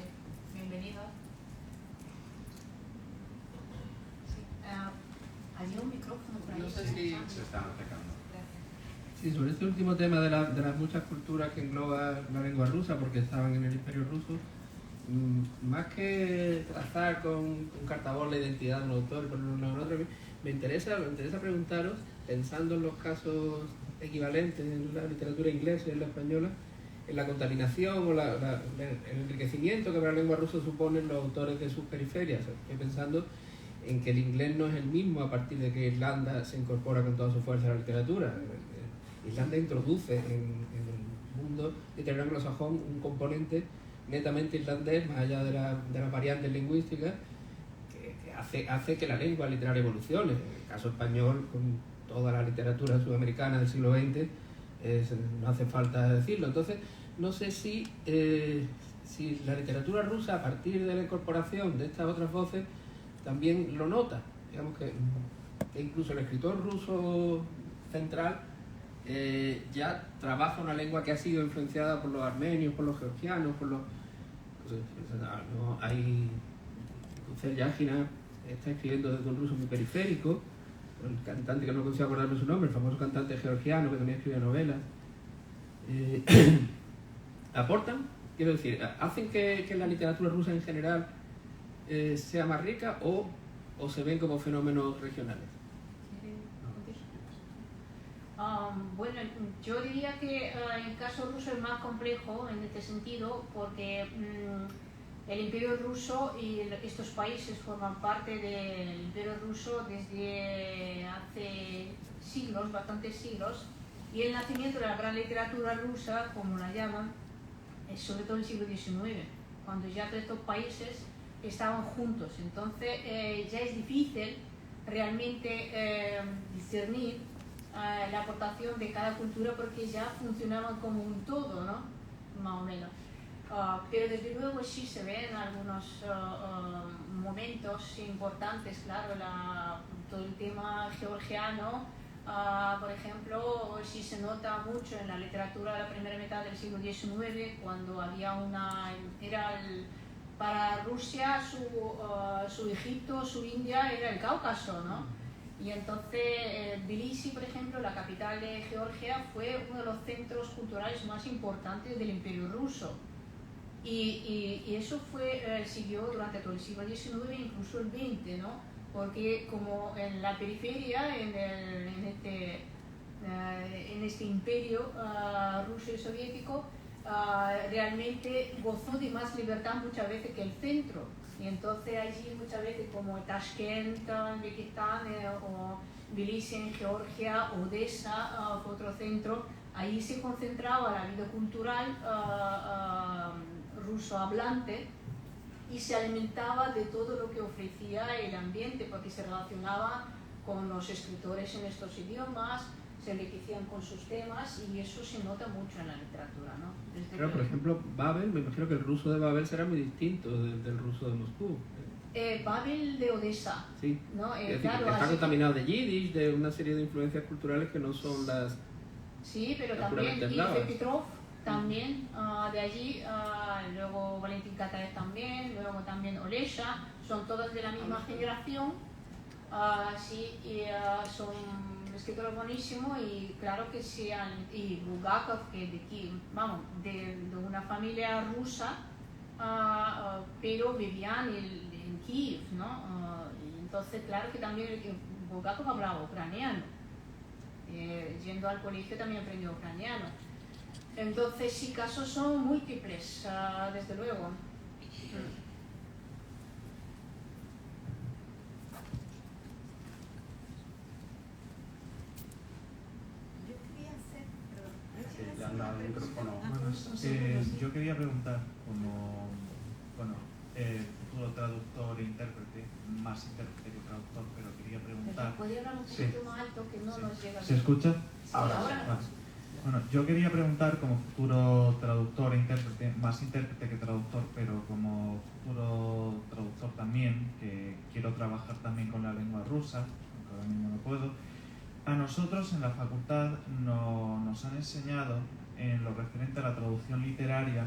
bienvenido. ¿Había un micrófono por ahí? No sé si se están atacando. Sí, sobre este último tema de las muchas culturas que engloba la lengua rusa, porque estaban en el Imperio Ruso, más que trazar con cartabón la identidad de un autor y ponerlo en otro, me interesa preguntaros, pensando en los casos equivalentes en la literatura inglesa y en la española, en la contaminación o el enriquecimiento que para la lengua rusa suponen los autores de sus periferias. Estoy pensando en que el inglés no es el mismo a partir de que Irlanda se incorpora con toda su fuerza a la literatura. Irlanda introduce en el mundo mundo literario anglosajón un componente netamente irlandés, más allá de las variantes lingüísticas, que hace que la lengua literaria evolucione. En el caso español, con toda la literatura sudamericana del siglo XX, no hace falta decirlo. Entonces, no sé si la literatura rusa, a partir de la incorporación de estas otras voces, también lo nota. Digamos que incluso el escritor ruso central ya trabaja una lengua que ha sido influenciada por los armenios, por los georgianos, por los... No, hay... Yagina está escribiendo desde un ruso muy periférico, el cantante que no consigo acordarme su nombre, el famoso cantante georgiano que también escribe novelas. ¿Aportan? Quiero decir, ¿hacen que la literatura rusa en general sea más rica o se ven como fenómenos regionales? Bueno, yo diría que el caso ruso es más complejo en este sentido porque el Imperio Ruso y estos países forman parte del Imperio Ruso desde hace siglos, bastantes siglos, y el nacimiento de la gran literatura rusa, como la llaman, es sobre todo el siglo XIX, cuando ya todos estos países estaban juntos. Entonces ya es difícil realmente discernir la aportación de cada cultura porque ya funcionaban como un todo, ¿no? Más o menos. Pero desde luego sí se ven algunos momentos importantes, claro, todo el tema georgiano, por ejemplo, sí se nota mucho en la literatura de la primera mitad del siglo XIX, cuando había para Rusia su Egipto, su India era el Cáucaso, ¿no? Y entonces Tbilisi, por ejemplo, la capital de Georgia, fue uno de los centros culturales más importantes del Imperio Ruso. Y eso siguió durante todo el siglo XIX e incluso el XX, ¿no? Porque como en la periferia, en este imperio ruso y soviético, realmente gozó de más libertad muchas veces que el centro. Y entonces allí muchas veces como Tashkent en Uzbekistán o Tbilisi en Georgia, Odessa fue otro centro, ahí se concentraba la vida cultural ruso hablante y se alimentaba de todo lo que ofrecía el ambiente porque se relacionaba con los escritores en estos idiomas, se enriquecían con sus temas y eso se nota mucho en la literatura, ¿no? Claro, por ejemplo, Babel, me imagino que el ruso de Babel será muy distinto del ruso de Moscú. Babel de Odessa, sí. ¿no? Es decir, claro, que está contaminado de yiddish, de una serie de influencias culturales que no son las... Sí, pero también Ilfe Petrov, también de allí, luego Valentín Kataev también, luego también Olesha, son todas de la misma generación, sí, y son escritores buenísimos y claro que sean, y Bulgakov, que de aquí, vamos, de una familia rusa, pero vivían en Kiev, ¿no? Entonces, claro que también Bulgakov hablaba ucraniano, yendo al colegio también aprendió ucraniano. Entonces, sí, casos son múltiples, desde luego. Yo quería preguntar, como futuro traductor e intérprete, más intérprete que traductor, pero quería preguntar... ¿Puede hablar un poquito más alto que no nos llega? ¿Se escucha? Ahora. Bueno, yo quería preguntar, como futuro traductor e intérprete, más intérprete que traductor, pero como futuro traductor también, que quiero trabajar también con la lengua rusa, aunque ahora mismo no puedo. A nosotros en la facultad nos han enseñado, en lo referente a la traducción literaria,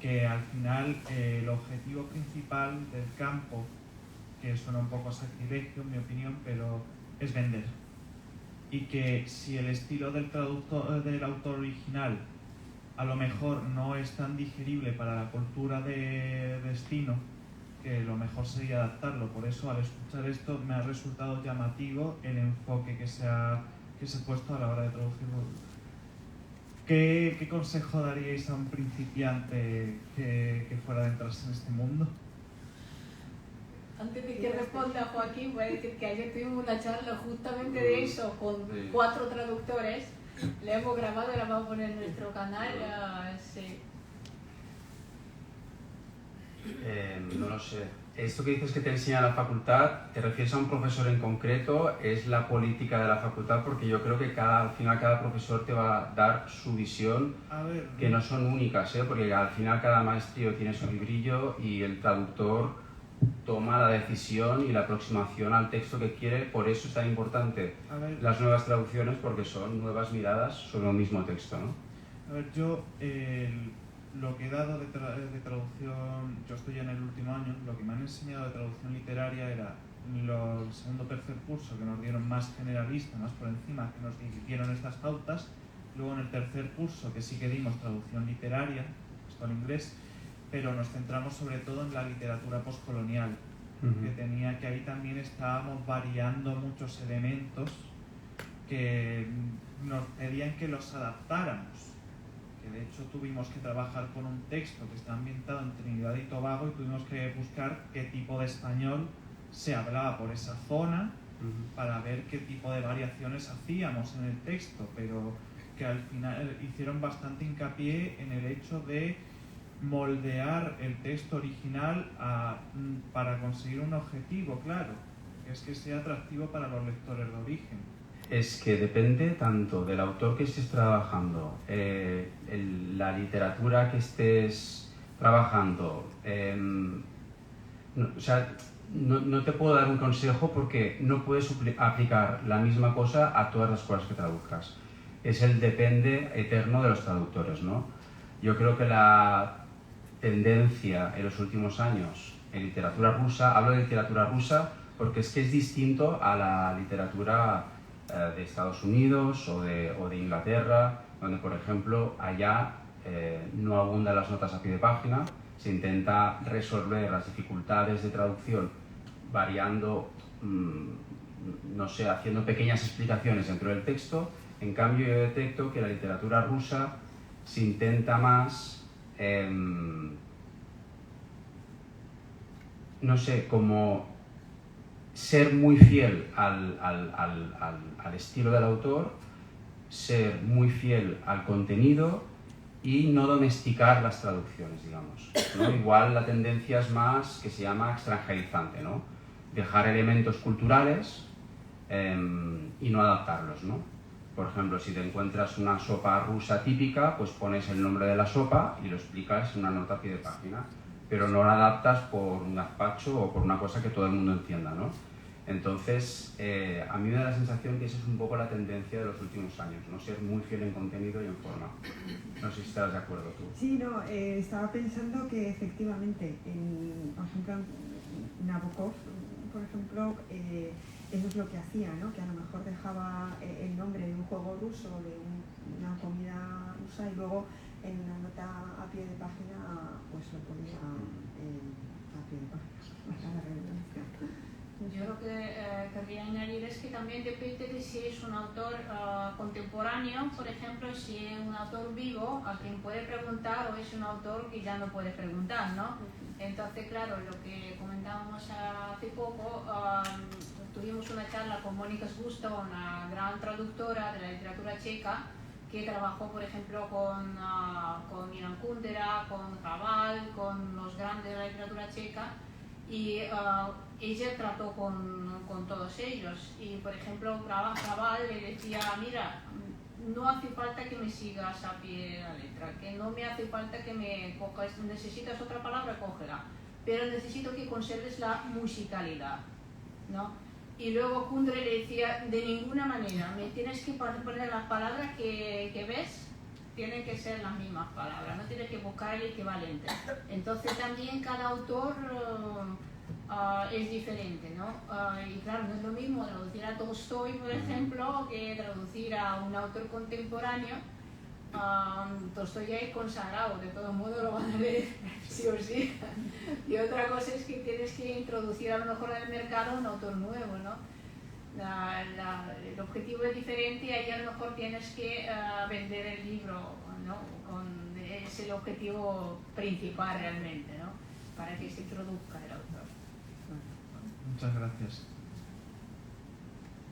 que al final el objetivo principal del campo, que suena un poco sacrilegio en mi opinión, pero es vender. Y que si el estilo del autor original a lo mejor no es tan digerible para la cultura de destino, que lo mejor sería adaptarlo. Por eso, al escuchar esto, me ha resultado llamativo el enfoque que se ha puesto a la hora de traducirlo. ¿Qué consejo daríais a un principiante que fuera a adentrarse en este mundo? Antes de que responda Joaquín, voy a decir que ayer tuvimos una charla justamente de eso con 4 traductores La hemos grabado y la vamos a poner en nuestro canal. Sí. No lo sé. Esto que dices que te enseña la facultad, ¿te refieres a un profesor en concreto? ¿Es la política de la facultad? Porque yo creo que al final cada profesor te va a dar su visión, que no son únicas, ¿eh? Porque al final cada maestro tiene su librillo y el traductor toma la decisión y la aproximación al texto que quiere. Por eso es tan importante las nuevas traducciones, porque son nuevas miradas sobre un mismo texto, ¿no? A ver, yo lo que he dado de traducción, yo estoy en el último año, lo que me han enseñado de traducción literaria era el segundo o tercer curso, que nos dieron más generalista, más por encima, que nos dieron estas pautas. Luego en el tercer curso, que sí que dimos traducción literaria, esto en inglés, pero nos centramos sobre todo en la literatura postcolonial, que tenía que ahí también estábamos variando muchos elementos que nos pedían que los adaptáramos. Que de hecho tuvimos que trabajar con un texto que está ambientado en Trinidad y Tobago y tuvimos que buscar qué tipo de español se hablaba por esa zona para ver qué tipo de variaciones hacíamos en el texto, pero que al final hicieron bastante hincapié en el hecho de moldear el texto original para conseguir un objetivo claro, que es que sea atractivo para los lectores de origen. Es que depende tanto del autor que estés trabajando, la literatura que estés trabajando. No te puedo dar un consejo porque no puedes aplicar la misma cosa a todas las cosas que traduzcas. Es el depende eterno de los traductores, ¿no? Yo creo que la tendencia en los últimos años en literatura rusa, hablo de literatura rusa porque es que es distinto a la literatura de Estados Unidos o de Inglaterra, donde por ejemplo allá no abundan las notas a pie de página, se intenta resolver las dificultades de traducción variando, no sé, haciendo pequeñas explicaciones dentro del texto. En cambio yo detecto que la literatura rusa se intenta más, no sé, como ser muy fiel al estilo del autor, ser muy fiel al contenido y no domesticar las traducciones, digamos, ¿no? Igual la tendencia es más que se llama extranjerizante, ¿no? Dejar elementos culturales y no adaptarlos, ¿no? Por ejemplo, si te encuentras una sopa rusa típica, pues pones el nombre de la sopa y lo explicas en una nota a pie de página, pero no la adaptas por un gazpacho o por una cosa que todo el mundo entienda, ¿no? Entonces, a mí me da la sensación que esa es un poco la tendencia de los últimos años, ¿no? Ser muy fiel en contenido y en forma. No sé si estás de acuerdo tú. Sí, no, estaba pensando que efectivamente, por ejemplo, Nabokov, por ejemplo, eso es lo que hacía, ¿no? Que a lo mejor dejaba el nombre de un juego ruso, de una comida rusa, y luego en una nota a pie de página pues lo ponía a pie de página, para la redundancia. Yo lo que querría añadir es que también depende de si es un autor contemporáneo, por ejemplo, si es un autor vivo a quien puede preguntar o es un autor que ya no puede preguntar, ¿no? Entonces, claro, lo que comentábamos hace poco, tuvimos una charla con Mónica Sgusta, una gran traductora de la literatura checa, que trabajó, por ejemplo, con Milan Kundera, con Raval, con los grandes de la literatura checa, y ella trató con todos ellos. Y, por ejemplo, Raval le decía, mira, no hace falta que me sigas a pie de la letra, que no me hace falta que me cojas, necesitas otra palabra, cógela, pero necesito que conserves la musicalidad, ¿no? Y luego Kundera le decía, de ninguna manera, me tienes que poner las palabras que ves, tienen que ser las mismas palabras, no tienes que buscar el equivalente. Entonces también cada autor es diferente, ¿no? Y claro, no es lo mismo traducir a Tolstoy, por ejemplo, que traducir a un autor contemporáneo. Tolstoy ya es consagrado, de todo modo lo van a leer sí o sí. Y otra cosa es que tienes que introducir a lo mejor en el mercado un autor nuevo, ¿no? El objetivo es diferente y ahí a lo mejor tienes que vender el libro, ¿no? Es el objetivo principal realmente, ¿no? Para que se introduzca el autor. Muchas gracias.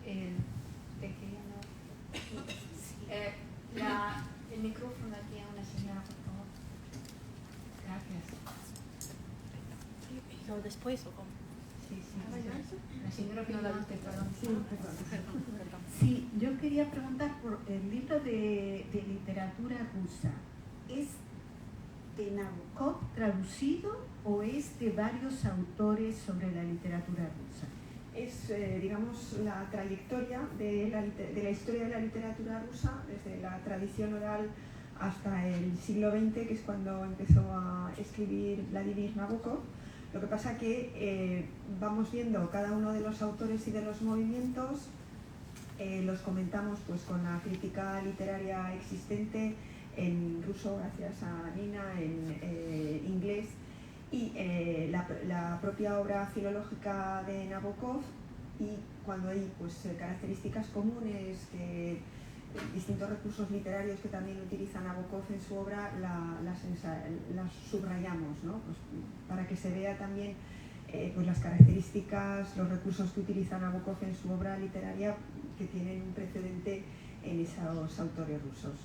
El pequeño... Sí. El micrófono aquí a una señora, por favor. Gracias. ¿No después o cómo? Sí. La señora Pinolante, perdón. Sí, yo quería preguntar por el libro de literatura rusa. ¿Es de Nabokov traducido o es de varios autores sobre la literatura rusa? Es, digamos, la trayectoria de la historia de la literatura rusa, desde la tradición oral hasta el siglo XX, que es cuando empezó a escribir Vladimir Nabokov. Lo que pasa que vamos viendo cada uno de los autores y de los movimientos, los comentamos pues con la crítica literaria existente en ruso, gracias a Nina, en inglés, y la propia obra filológica de Nabokov, y cuando hay pues características comunes, distintos recursos literarios que también utiliza Nabokov en su obra, las subrayamos, ¿no? Pues, para que se vea también pues las características, los recursos que utiliza Nabokov en su obra literaria, que tienen un precedente en esos autores rusos.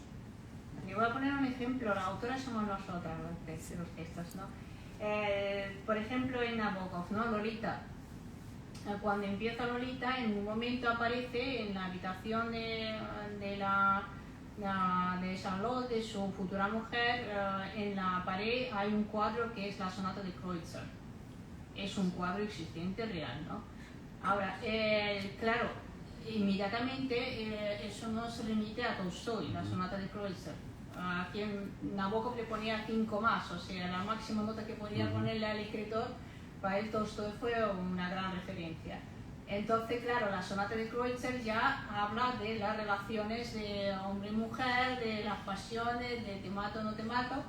Le voy a poner un ejemplo. La autora somos nosotras, los textos, ¿no? Por ejemplo, en Nabokov, ¿no? Lolita. Cuando empieza Lolita, en un momento aparece en la habitación de Charlotte, de su futura mujer, en la pared hay un cuadro que es la sonata de Kreutzer. Es un cuadro existente real, ¿no? Ahora, claro, inmediatamente eso no se remite a Tolstoy, la sonata de Kreutzer. A quien Nabokov le ponía 5 más, o sea, la máxima nota que podía ponerle al escritor. Para él Tolstoy fue una gran referencia. Entonces, claro, la sonata de Kreutzer ya habla de las relaciones de hombre y mujer, de las pasiones, de te mato o no te mato.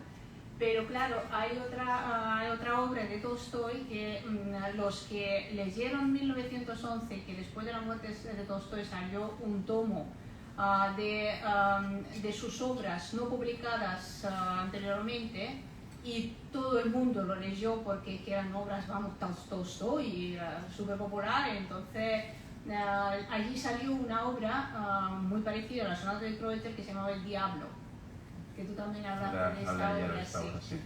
Pero claro, hay otra obra de Tolstoy que los que leyeron 1911, que después de la muerte de Tolstoy salió un tomo de sus obras no publicadas anteriormente, y todo el mundo lo leyó porque eran obras, vamos, Tolstoy, súper populares. Entonces allí salió una obra muy parecida a la sonata de Kreutzer que se llamaba El Diablo, que tú también hablaste de esta obra. Sí.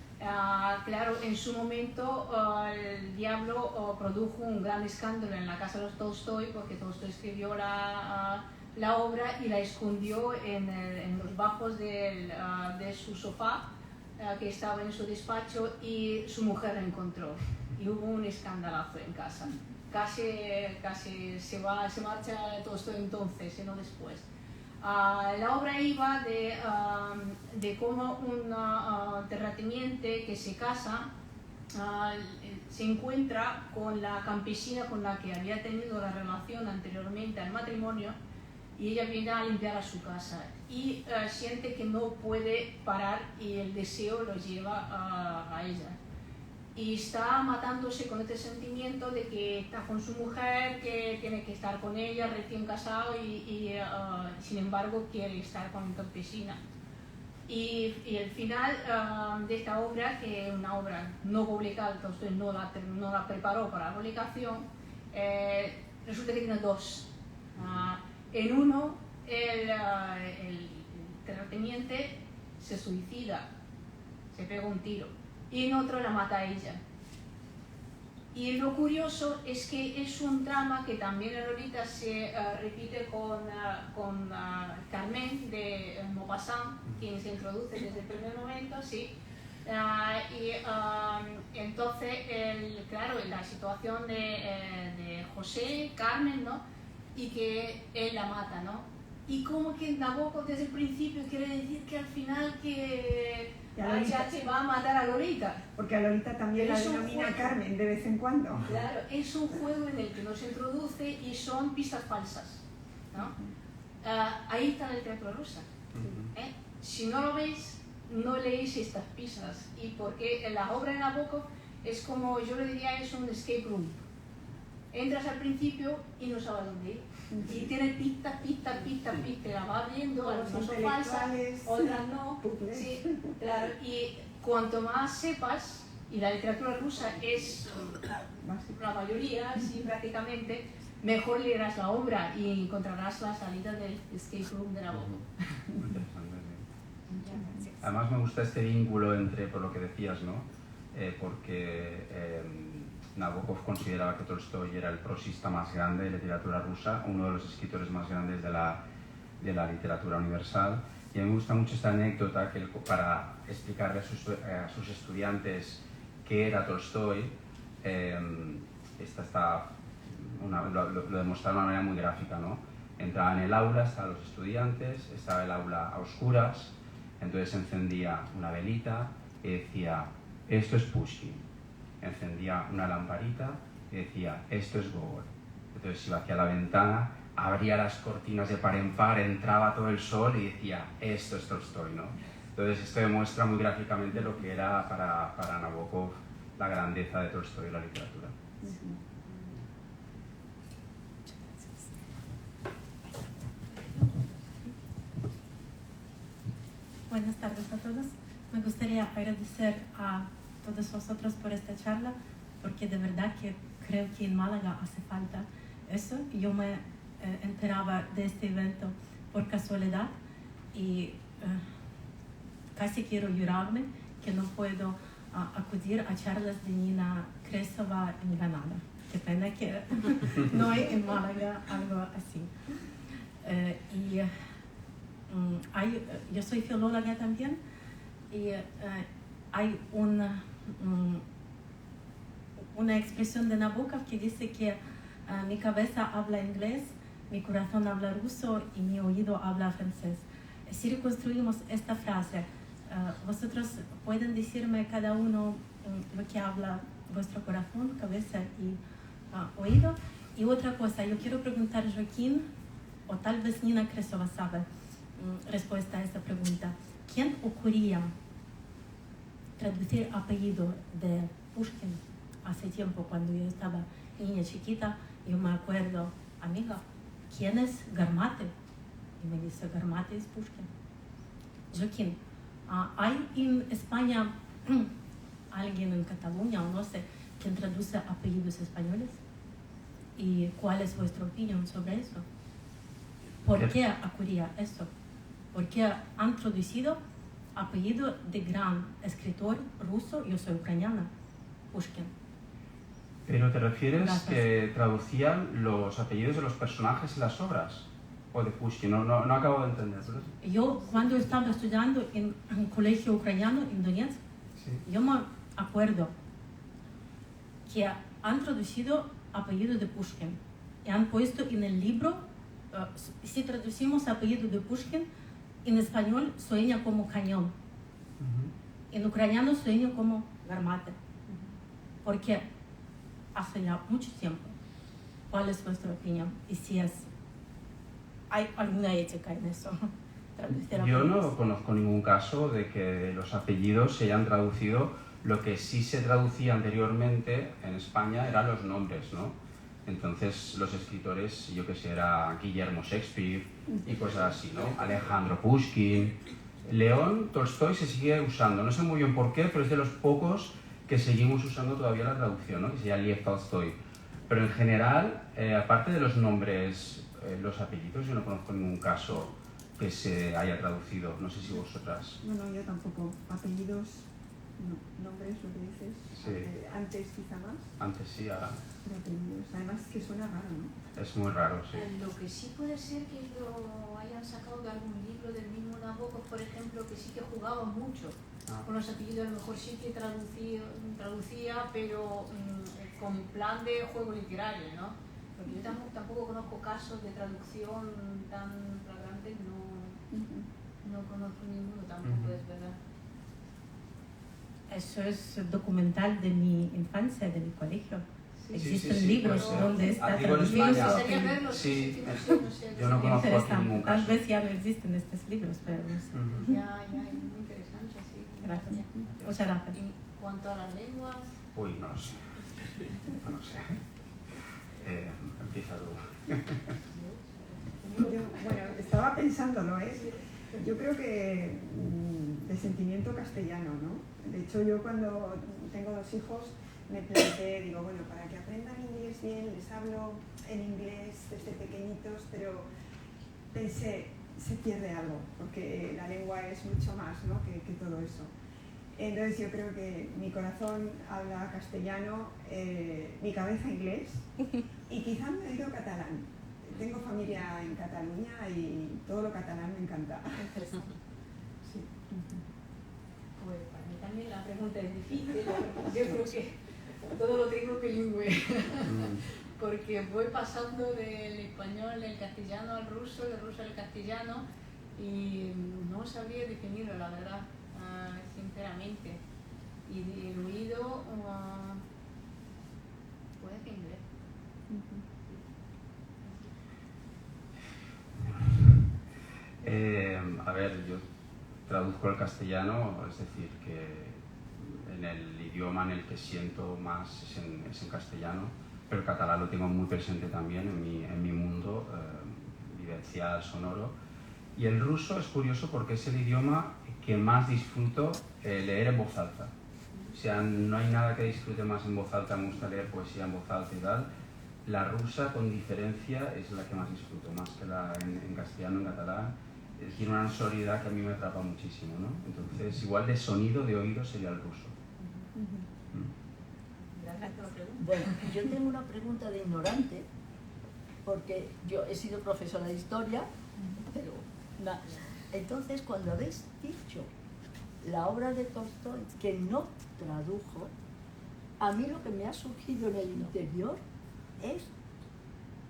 Claro, en su momento El Diablo produjo un gran escándalo en la casa de los Tolstoy, porque Tolstoy escribió la obra y la escondió en los bajos de su sofá, que estaba en su despacho, y su mujer la encontró y hubo un escandalazo en casa. Casi se marcha Tolstoy entonces y no después. La obra iba de cómo un terrateniente que se casa se encuentra con la campesina con la que había tenido la relación anteriormente al matrimonio, y ella viene a limpiar a su casa y siente que no puede parar y el deseo lo lleva a ella. Y está matándose con este sentimiento de que está con su mujer, que tiene que estar con ella, recién casado, y sin embargo quiere estar con la campesina. Y el final de esta obra, que es una obra no publicada, entonces no la preparó para la publicación, resulta que tiene 2. En uno, el terrateniente se suicida, se pega un tiro, y en otro la mata a ella. Y lo curioso es que es un drama que también en Lolita se repite con Carmen de Maupassant, quien se introduce desde el primer momento, sí. Entonces, claro, la situación de José, Carmen, ¿no? Y que él la mata, ¿no? Y como que Nabokov desde el principio quiere decir que al final que ya se va a matar a Lolita. Porque a Lolita también la denomina Carmen de vez en cuando. Claro, es un juego en el que nos introduce y son pistas falsas, ¿no? Ahí está la literatura rusa. Si no lo veis, no leéis estas pistas. Y porque la obra de Nabokov es como, yo le diría, es un escape room. Entras al principio y no sabes dónde ir. Y tiene pista, la vas viendo, algunas son falsas, otras no. Sí, claro. Y cuanto más sepas, y la literatura rusa es la mayoría, sí, prácticamente, mejor leerás la obra y encontrarás la salida del escape room de Nabokov. Muy interesante, sí. Además me gusta este vínculo entre, por lo que decías, ¿no? Porque Nabokov consideraba que Tolstói era el prosista más grande de literatura rusa, uno de los escritores más grandes de la literatura universal. Y a mí me gusta mucho esta anécdota que para explicarle a sus estudiantes qué era Tolstói, lo demostraron de una manera muy gráfica, ¿no? Entraba en el aula, estaban los estudiantes, estaba el aula a oscuras, entonces encendía una velita y decía, esto es Pushkin. Encendía una lamparita y decía, esto es Gogol. Entonces iba hacia la ventana, abría las cortinas de par en par, entraba todo el sol y decía, esto es Tolstói, ¿no? Entonces esto demuestra muy gráficamente lo que era para Nabokov la grandeza de Tolstói en la literatura. Buenas tardes a todos. Me gustaría agradecer a todos vosotros por esta charla, porque de verdad que creo que en Málaga hace falta eso. Yo me enteraba de este evento por casualidad y casi quiero llorarme que no puedo acudir a charlas de Nina Kresova en Granada. Qué pena que no hay en Málaga algo así. Yo soy filóloga también y hay una expresión de Nabokov que dice que mi cabeza habla inglés, mi corazón habla ruso y mi oído habla francés. Si reconstruimos esta frase, vosotros pueden decirme cada uno lo que habla vuestro corazón, cabeza y oído. Y otra cosa, yo quiero preguntar a Joaquín, o tal vez Nina Kresova sabe respuesta a esta pregunta. ¿Quién ocurría traducir apellido de Pushkin? Hace tiempo, cuando yo estaba niña chiquita, yo me acuerdo, amiga, ¿quién es Garmate? Y me dice, Garmate es Pushkin. Joaquín, ¿hay en España alguien en Cataluña o no sé, quien traduce apellidos españoles? ¿Y cuál es vuestra opinión sobre eso? ¿Por qué ocurría eso? Porque han traducido apellido de gran escritor ruso, yo soy ucraniana, Pushkin. ¿Pero te refieres Gracias. que traducían los apellidos de los personajes en las obras? ¿O de Pushkin? No acabo de entender. Yo cuando estaba estudiando en un colegio ucraniano en Donetsk, Sí. yo me acuerdo que han traducido apellido de Pushkin y han puesto en el libro, si traducimos apellido de Pushkin, en español sueña como cañón, en ucraniano sueña como Garmate, porque hace ya mucho tiempo. ¿Cuál es vuestra opinión? Y si hay alguna ética en eso. Yo no conozco ningún caso de que los apellidos se hayan traducido. Lo que sí se traducía anteriormente en España eran los nombres, ¿no? Entonces los escritores, yo que sé, era Guillermo Shakespeare y cosas así, ¿no? Alejandro Pushkin. León Tolstói se sigue usando, no sé muy bien por qué, pero es de los pocos que seguimos usando todavía la traducción, ¿no? Que se llama Lev Tolstói. Pero en general, aparte de los nombres, los apellidos, yo no conozco ningún caso que se haya traducido. No sé si vosotras. No, yo tampoco. Apellidos, no. Nombres, lo que dices. Sí. Antes quizá más, Antes sí, ahora pero apellidos. Además que suena raro, ¿no? es muy raro, sí. Lo que sí puede ser que lo hayan sacado de algún libro del mismo Nabokov, por ejemplo, que sí que jugaba mucho con los apellidos, a lo mejor sí que traducía pero con plan de juego literario, ¿no? Porque yo tampoco conozco casos de traducción tan flagrante, no conozco ninguno tampoco, es verdad. Eso es documental de mi infancia, de mi colegio. Sí, Existen sí, libros pues, donde está digo en traducido. España. Me gustaría verlos, Sí, no sé, yo no conozco aquí Interesante. ningún Tal caso. vez ya no existen estos libros, pero no sé. Ya, es muy interesante, sí. Gracias. Muchas gracias. En cuanto a las lenguas, Uy, no lo sé. No sé. Empieza tú. Bueno, estaba pensándolo, ¿eh? Yo creo que de sentimiento castellano, ¿no? De hecho, yo cuando tengo 2 hijos me planteé, digo, bueno, para que aprendan inglés bien, les hablo en inglés desde pequeñitos, pero pensé, se pierde algo, porque la lengua es mucho más, ¿no?, que todo eso. Entonces yo creo que mi corazón habla castellano, mi cabeza inglés y quizá me he oído catalán. Tengo familia en Cataluña y todo lo catalán me encanta. Interesante. Sí. Pues para mí también la pregunta es difícil. Yo creo que todo lo tengo bilingüe. Porque voy pasando del español, del castellano al ruso, del ruso al castellano y no sabría definirlo, la verdad, sinceramente. Y el oído, puede que inglés. A ver, yo traduzco el castellano, es decir, que en el idioma en el que siento más es en castellano, pero el catalán lo tengo muy presente también en mi mundo vivencial, sonoro. Y el ruso es curioso porque es el idioma que más disfruto leer en voz alta. O sea, no hay nada que disfrute más en voz alta, me gusta leer poesía en voz alta y tal. La rusa, con diferencia, es la que más disfruto, más que la en castellano, en catalán. Tiene una sonoridad que a mí me atrapa muchísimo, ¿no? Entonces, igual de sonido, de oído, sería el ruso. Gracias por la pregunta. Bueno, yo tengo una pregunta de ignorante, porque yo he sido profesora de historia, pero nada. Entonces, cuando habéis dicho la obra de Tolstói, que no tradujo, a mí lo que me ha surgido en el interior es,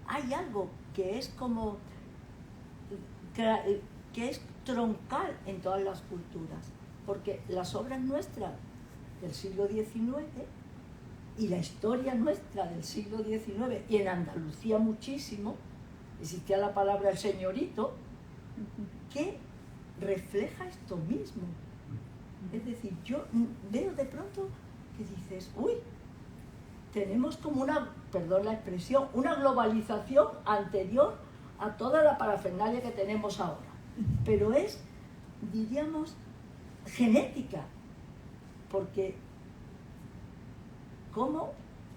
hay algo que es como, que es troncal en todas las culturas, porque las obras nuestras del siglo XIX y la historia nuestra del siglo XIX, y en Andalucía muchísimo, existía la palabra el señorito, que refleja esto mismo. Es decir, yo veo de pronto que dices, uy, tenemos como una, perdón la expresión, una globalización anterior a toda la parafernalia que tenemos ahora. Pero es, diríamos, genética, porque cómo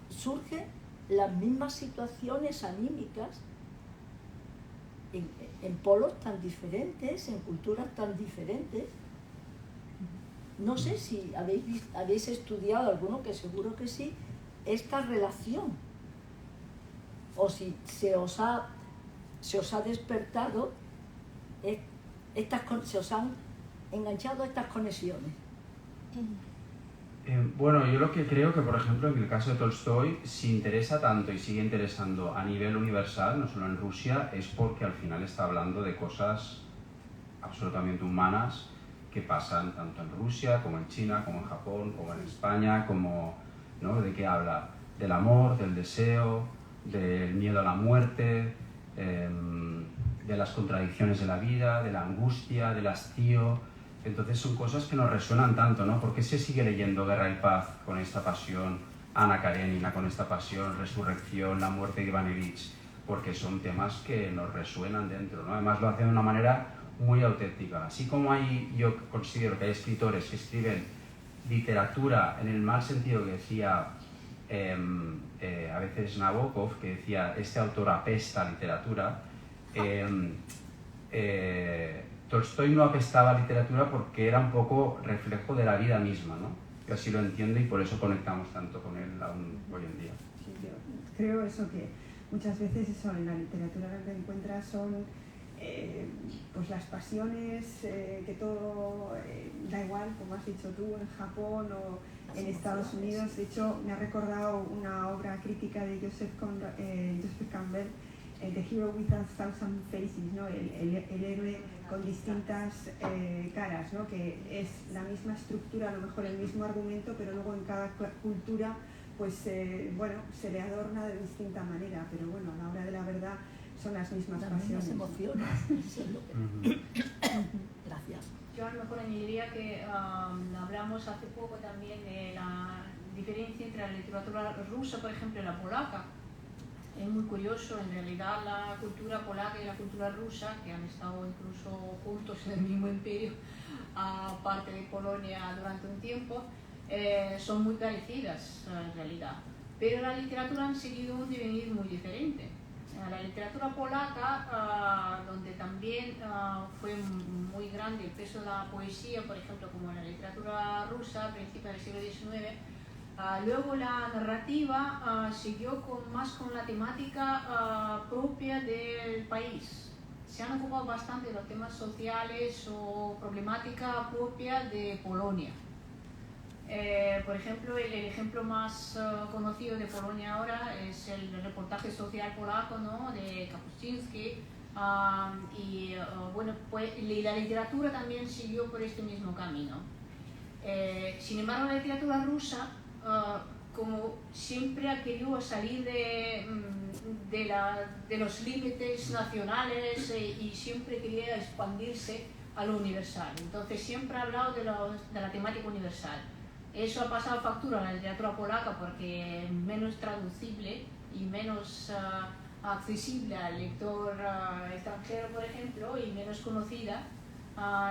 surgen las mismas situaciones anímicas en polos tan diferentes, en culturas tan diferentes. No sé si habéis estudiado alguno, que seguro que sí, esta relación, o si se os ha despertado, se os han enganchado estas conexiones. Bueno, yo lo que creo que, por ejemplo, en el caso de Tolstói, si interesa tanto y sigue interesando a nivel universal, no solo en Rusia, es porque al final está hablando de cosas absolutamente humanas que pasan tanto en Rusia, como en China, como en Japón, como en España, como, ¿no? ¿De qué habla? Del amor, del deseo, del miedo a la muerte, de las contradicciones de la vida, de la angustia, del hastío. Entonces son cosas que nos resuenan tanto, ¿no? ¿Por qué se sigue leyendo Guerra y Paz con esta pasión, Ana Karenina con esta pasión, Resurrección, la muerte de Ivanovich? Porque son temas que nos resuenan dentro, ¿no? Además lo hacen de una manera muy auténtica. Así como yo considero que hay escritores que escriben literatura en el mal sentido que decía a veces Nabokov, que decía, este autor apesta literatura, Tolstói no apestaba literatura porque era un poco reflejo de la vida misma, ¿no? Yo así lo entiendo y por eso conectamos tanto con él aún hoy en día. Sí, yo creo eso, que muchas veces eso en la literatura lo que encuentras son pues las pasiones, que todo da igual, como has dicho tú, en Japón o en Estados Unidos. De hecho, me ha recordado una obra crítica de Joseph Campbell, The Hero with a Thousand Faces, ¿no? El héroe con distintas caras, ¿no? Que es la misma estructura, a lo mejor el mismo argumento, pero luego en cada cultura pues bueno, se le adorna de distinta manera, pero bueno, a la hora de la verdad son las mismas pasiones. Emociones. Eso es lo que... Gracias. Yo a lo mejor añadiría que hablamos hace poco también de la diferencia entre la literatura rusa, por ejemplo, y la polaca. Es muy curioso, en realidad, la cultura polaca y la cultura rusa, que han estado incluso juntos en el mismo imperio, aparte de Polonia durante un tiempo, son muy parecidas en realidad, pero la literatura han seguido un devenir muy diferente. La literatura polaca, donde también fue muy grande el peso de la poesía, por ejemplo, como en la literatura rusa a principios del siglo XIX, luego la narrativa siguió más con la temática propia del país. Se han ocupado bastante de los temas sociales o problemática propia de Polonia. Por ejemplo, el ejemplo más conocido de Polonia ahora es el reportaje social polaco, ¿no?, de Kapuscinski. Bueno, pues la literatura también siguió por este mismo camino. Sin embargo, la literatura rusa, como siempre ha querido salir de los límites nacionales y siempre quería expandirse a lo universal. Entonces siempre ha hablado de la temática universal. Eso ha pasado factura a la literatura polaca porque es menos traducible y menos accesible al lector extranjero, por ejemplo, y menos conocida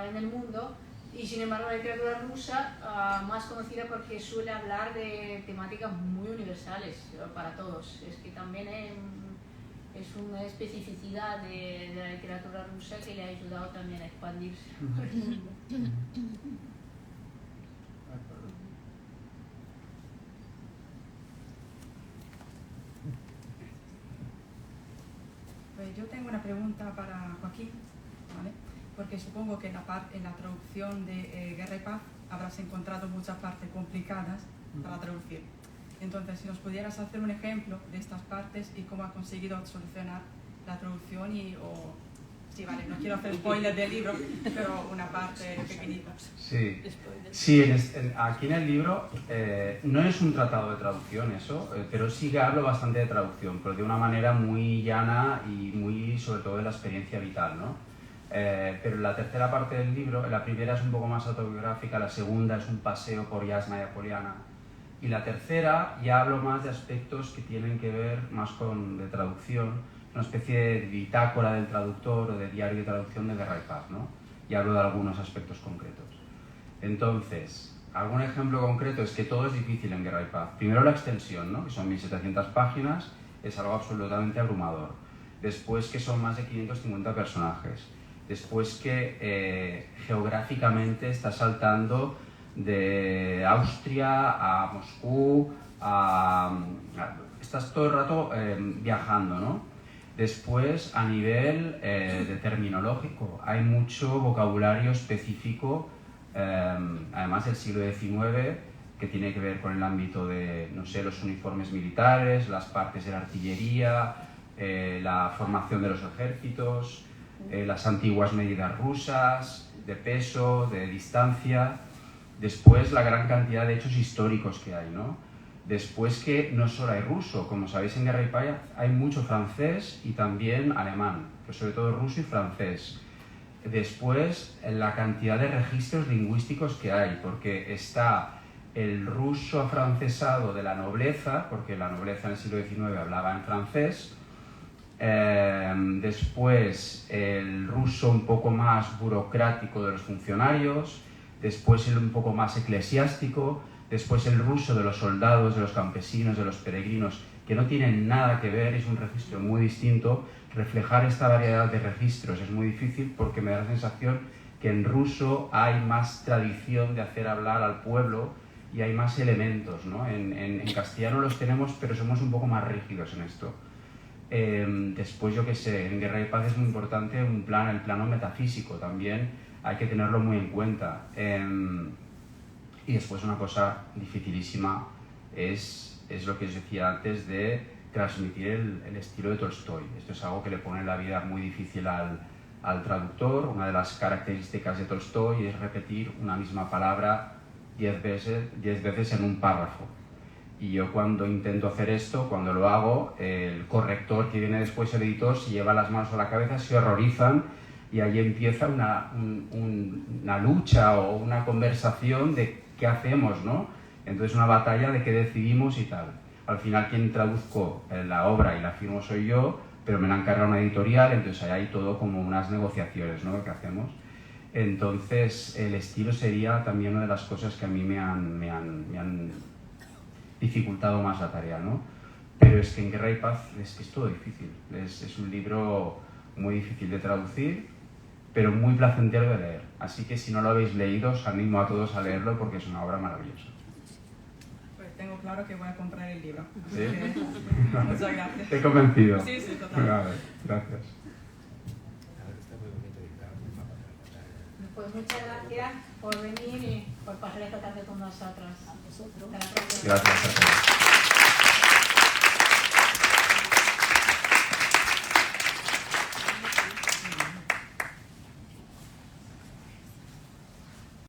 en el mundo. Y sin embargo la literatura rusa más conocida porque suele hablar de temáticas muy universales para todos. Es que también es una especificidad de la literatura rusa que le ha ayudado también a expandirse por el mundo. Pues yo tengo una pregunta para Joaquín, ¿vale? Porque supongo que en la traducción de Guerra y Paz habrás encontrado muchas partes complicadas para traducir. Entonces, si nos pudieras hacer un ejemplo de estas partes y cómo has conseguido solucionar la traducción sí, vale, no quiero hacer spoiler del libro, pero una parte pequeñita. Sí, aquí en el libro no es un tratado de traducción eso, pero sí que hablo bastante de traducción, pero de una manera muy llana y muy, sobre todo, de la experiencia vital, ¿no? Pero la tercera parte del libro, la primera es un poco más autobiográfica, la segunda es un paseo por Yasna y Apoliana, y la tercera ya hablo más de aspectos que tienen que ver más de traducción, una especie de bitácora del traductor o de diario de traducción de Guerra y Paz, ¿no? Y hablo de algunos aspectos concretos. Entonces, algún ejemplo concreto es que todo es difícil en Guerra y Paz. Primero la extensión, ¿no?, que son 1700 páginas, es algo absolutamente abrumador. Después que son más de 550 personajes. Después que geográficamente está saltando de Austria a Moscú, estás todo el rato viajando, ¿no? Después, a nivel de terminológico, hay mucho vocabulario específico, además del siglo XIX, que tiene que ver con el ámbito de, no sé, los uniformes militares, las partes de la artillería, la formación de los ejércitos, las antiguas medidas rusas, de peso, de distancia. Después, la gran cantidad de hechos históricos que hay, ¿no? Después que no solo hay ruso, como sabéis en Guerra y Paz hay mucho francés y también alemán, pero sobre todo ruso y francés. Después la cantidad de registros lingüísticos que hay, porque está el ruso afrancesado de la nobleza, porque la nobleza en el siglo XIX hablaba en francés, después el ruso un poco más burocrático de los funcionarios, después el un poco más eclesiástico, después el ruso de los soldados, de los campesinos, de los peregrinos, que no tienen nada que ver, es un registro muy distinto. Reflejar esta variedad de registros es muy difícil porque me da la sensación que en ruso hay más tradición de hacer hablar al pueblo y hay más elementos, ¿no? En castellano los tenemos, pero somos un poco más rígidos en esto. Después, yo qué sé, en Guerra y Paz es muy importante el plano metafísico también, hay que tenerlo muy en cuenta. Y después una cosa dificilísima es lo que os decía antes de transmitir el estilo de Tolstói. Esto es algo que le pone la vida muy difícil al traductor. Una de las características de Tolstói es repetir una misma palabra 10 veces en un párrafo. Y yo cuando intento hacer esto, cuando lo hago, el corrector que viene después, el editor, se lleva las manos a la cabeza, se horrorizan y ahí empieza una lucha o una conversación de qué hacemos, ¿no? Entonces una batalla de qué decidimos y tal. Al final quien traduzco la obra y la firmo soy yo, pero me la encarga una editorial, entonces ahí hay todo como unas negociaciones, ¿no?, que hacemos. Entonces, el estilo sería también una de las cosas que a mí me han dificultado más la tarea, ¿no? Pero es que en Guerra y Paz es que es todo difícil. Es un libro muy difícil de traducir, pero muy placentero de leer. Así que si no lo habéis leído, os animo a todos a leerlo porque es una obra maravillosa. Pues tengo claro que voy a comprar el libro. ¿Sí? Muchas gracias. Te he convencido. Sí, sí, total. Vale, gracias. Pues muchas gracias por venir y por pasar esta tarde con nosotros. A vosotros. Hasta la próxima. Gracias a todos.